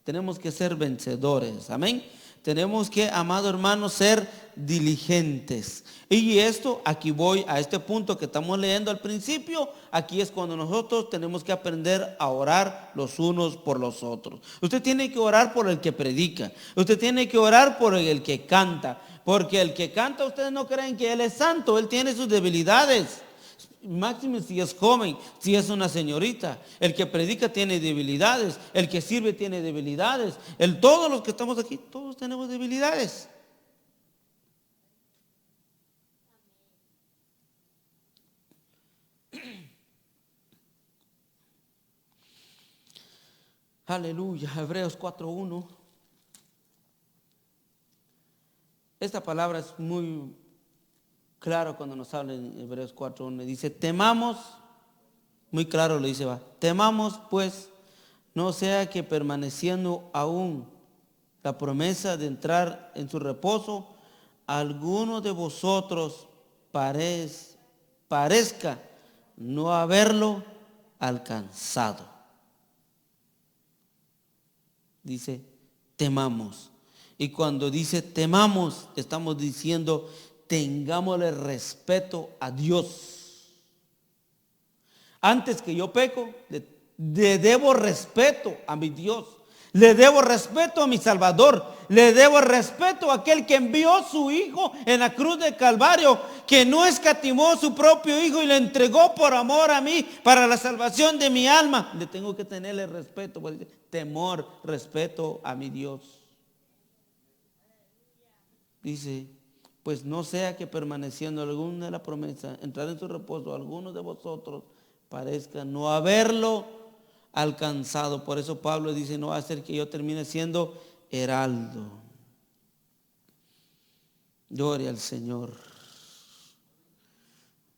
Tenemos que ser vencedores. Amén. Tenemos que, amado hermano, ser diligentes. Y esto, aquí voy a este punto que estamos leyendo al principio. Aquí es cuando nosotros tenemos que aprender a orar los unos por los otros. Usted tiene que orar por el que predica. Usted tiene que orar por el que canta. Porque el que canta, ustedes no creen que él es santo. Él tiene sus debilidades. Máximo si es joven, si es una señorita. El que predica tiene debilidades. El que sirve tiene debilidades. Todos los que estamos aquí, todos tenemos debilidades. Aleluya. Hebreos 4:1. Esta palabra es muy claro cuando nos habla en Hebreos 4:1. Dice, temamos, muy claro lo dice, temamos pues, no sea que permaneciendo aún la promesa de entrar en su reposo, alguno de vosotros parezca no haberlo alcanzado. Dice, temamos. Y cuando dice temamos, estamos diciendo tengámosle respeto a Dios. Antes que yo peco, le debo respeto a mi Dios. Le debo respeto a mi Salvador. Le debo respeto a aquel que envió a su Hijo en la cruz de Calvario, que no escatimó a su propio Hijo y le entregó por amor a mí para la salvación de mi alma. Le tengo que tenerle respeto, temor, respeto a mi Dios. Dice, pues no sea que permaneciendo alguna de la promesa, entrar en su reposo, algunos de vosotros parezca no haberlo alcanzado. Por eso Pablo dice, no va a ser que yo termine siendo heraldo. Gloria al Señor.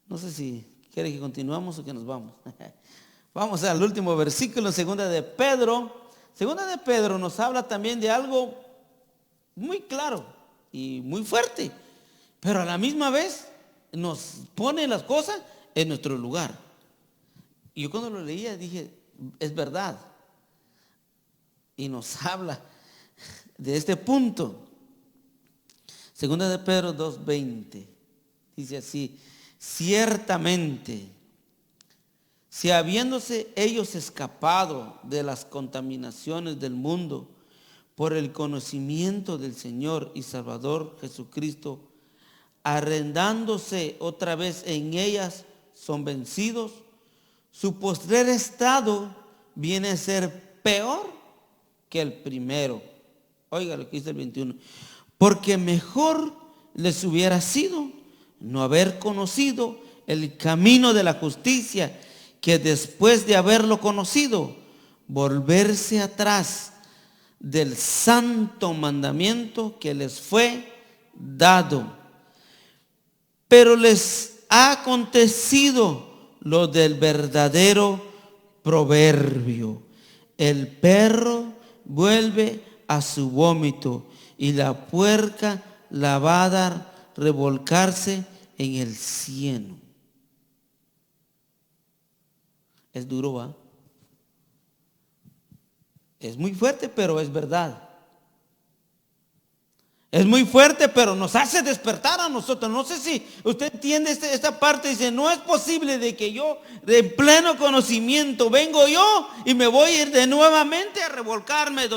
No sé si quiere que continuemos o que nos vamos. Vamos al último versículo, segunda de Pedro. Segunda de Pedro nos habla también de algo muy claro y muy fuerte, pero a la misma vez nos pone las cosas en nuestro lugar. Y yo cuando lo leía dije, es verdad. Y nos habla de este punto. Segunda de Pedro 2:20 dice así, ciertamente, si habiéndose ellos escapado de las contaminaciones del mundo por el conocimiento del Señor y Salvador Jesucristo, arrendándose otra vez en ellas, son vencidos, su postrer estado viene a ser peor que el primero. Oiga lo que dice el 21. Porque mejor les hubiera sido no haber conocido el camino de la justicia, que después de haberlo conocido, volverse atrás del santo mandamiento que les fue dado. Pero les ha acontecido lo del verdadero proverbio: el perro vuelve a su vómito y la puerca lavada revolcarse en el cieno. Es duro, ¿va? Es muy fuerte, pero es verdad. Es muy fuerte, pero nos hace despertar a nosotros. No sé si usted entiende esta parte. Dice, no es posible de que yo, de pleno conocimiento, vengo yo y me voy a ir de nuevamente a revolcarme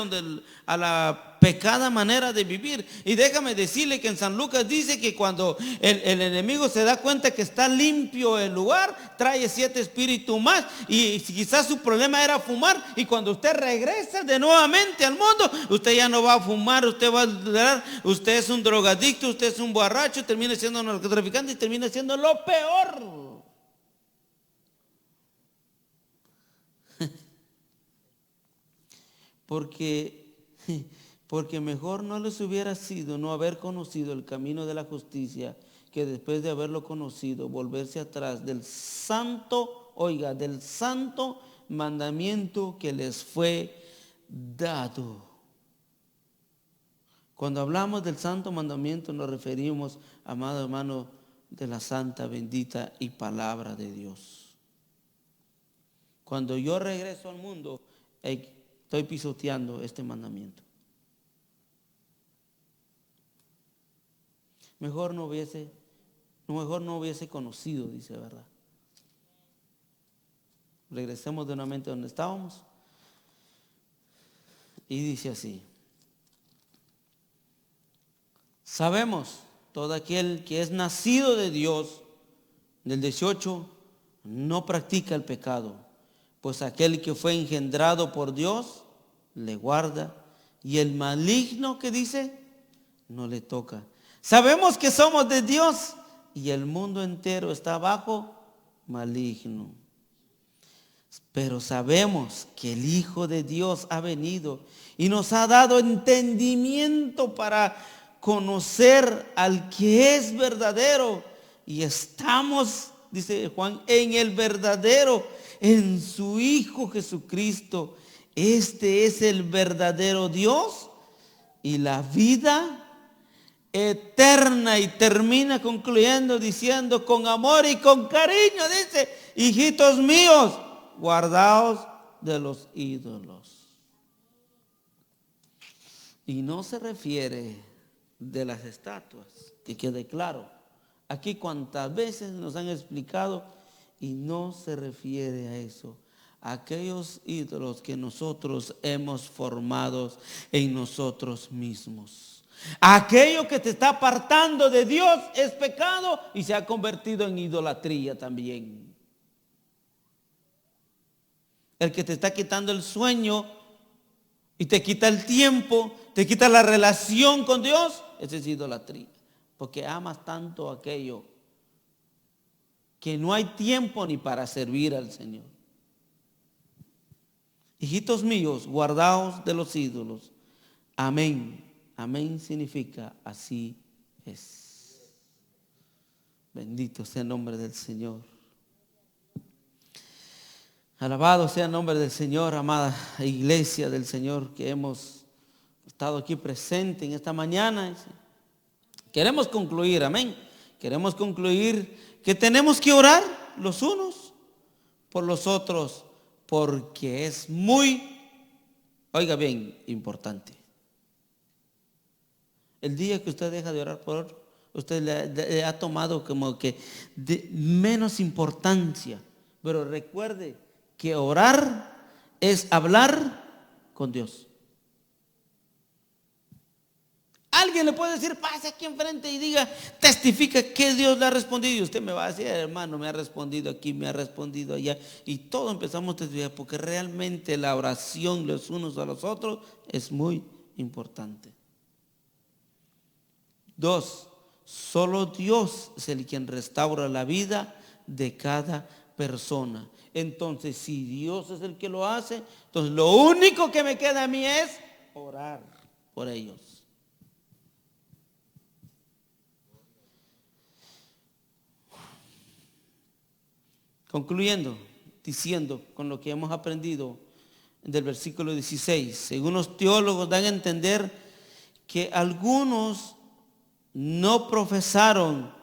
a la pecada manera de vivir. Y déjame decirle que en San Lucas dice que cuando el enemigo se da cuenta que está limpio el lugar, trae 7 espíritus más. Y quizás su problema era fumar. Y cuando usted regresa de nuevamente al mundo, usted ya no va a fumar, usted va a durar, usted es un drogadicto, usted es un borracho, termina siendo un narcotraficante y termina siendo lo peor. Porque mejor no les hubiera sido no haber conocido el camino de la justicia, que después de haberlo conocido, volverse atrás del santo, oiga, del santo mandamiento que les fue dado. Cuando hablamos del santo mandamiento nos referimos, amado hermano, de la santa, bendita y palabra de Dios. Cuando yo regreso al mundo, estoy pisoteando este mandamiento. Mejor no hubiese conocido, dice, ¿verdad? Regresemos de nuevamente donde estábamos. Y dice así: sabemos, todo aquel que es nacido de Dios, del 18, no practica el pecado, pues aquel que fue engendrado por Dios le guarda, y el maligno, que dice, no le toca. Sabemos que somos de Dios y el mundo entero está bajo maligno. Pero sabemos que el Hijo de Dios ha venido y nos ha dado entendimiento para conocer al que es verdadero. Y estamos, dice Juan, en el verdadero, en su Hijo Jesucristo. Este es el verdadero Dios y la vida eterna. Y termina concluyendo diciendo: con amor y con cariño, dice: hijitos míos, guardaos de los ídolos. Y no se refiere de las estatuas, que quede claro. Aquí cuantas veces nos han explicado, y no se refiere a eso. Aquellos ídolos que nosotros hemos formado en nosotros mismos. Aquello que te está apartando de Dios es pecado y se ha convertido en idolatría también. El que te está quitando el sueño y te quita el tiempo, te quita la relación con Dios, esa es idolatría. Porque amas tanto aquello que no hay tiempo ni para servir al Señor. Hijitos míos, guardaos de los ídolos. Amén. Amén significa así es. Bendito sea el nombre del Señor. Alabado sea el nombre del Señor, amada iglesia del Señor, que hemos estado aquí presente en esta mañana. Queremos concluir, amén. Queremos concluir que tenemos que orar los unos por los otros, porque es muy, oiga bien, importante. El día que usted deja de orar por otro, usted le ha tomado como que de menos importancia. Pero recuerde que orar es hablar con Dios. Alguien le puede decir: pase aquí enfrente y diga, testifica que Dios le ha respondido. Y usted me va a decir: hermano, me ha respondido aquí, me ha respondido allá. Y todos empezamos a testificar, porque realmente la oración los unos a los otros es muy importante. 2, solo Dios es el quien restaura la vida de cada persona. Entonces, si Dios es el que lo hace, entonces lo único que me queda a mí es orar por ellos. Concluyendo, diciendo con lo que hemos aprendido del versículo 16, algunos teólogos dan a entender que algunos no profesaron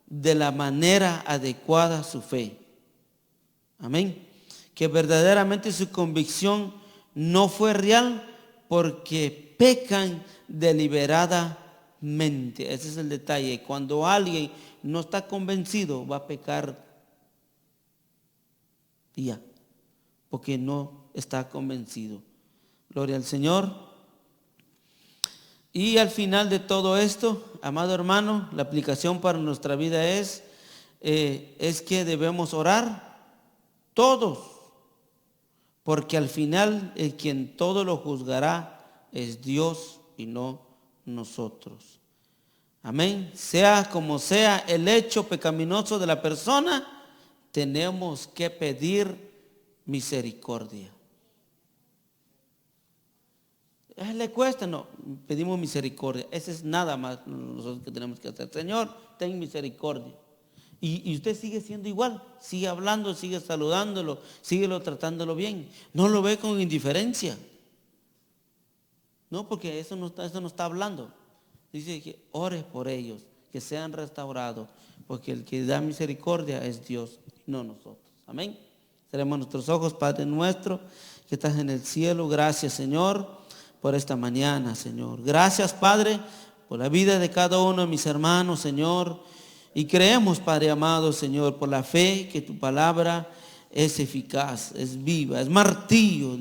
de la manera adecuada su fe. Amén. Que verdaderamente su convicción no fue real porque pecan deliberadamente. Ese es el detalle. Cuando alguien no está convencido, va a pecar ya, porque no está convencido. Gloria al Señor. Y al final de todo esto, amado hermano, la aplicación para nuestra vida es que debemos orar todos, porque al final quien todo lo juzgará es Dios y no nosotros. Amén. Sea como sea el hecho pecaminoso de la persona, tenemos que pedir misericordia. ¿Le cuesta? No, pedimos misericordia. Ese es nada más nosotros que tenemos que hacer. Señor, ten misericordia. Y usted sigue siendo igual, sigue hablando, sigue saludándolo, sigue tratándolo bien. No lo ve con indiferencia. No, porque eso no está hablando. Dice que ore por ellos, que sean restaurados, porque el que da misericordia es Dios, no nosotros. Amén. Cerremos nuestros ojos, Padre nuestro, que estás en el cielo. Gracias, Señor, por esta mañana, Señor. Gracias, Padre, por la vida de cada uno de mis hermanos, Señor. Y creemos, Padre amado, Señor, por la fe que tu palabra es eficaz, es viva, es martillo, Dios.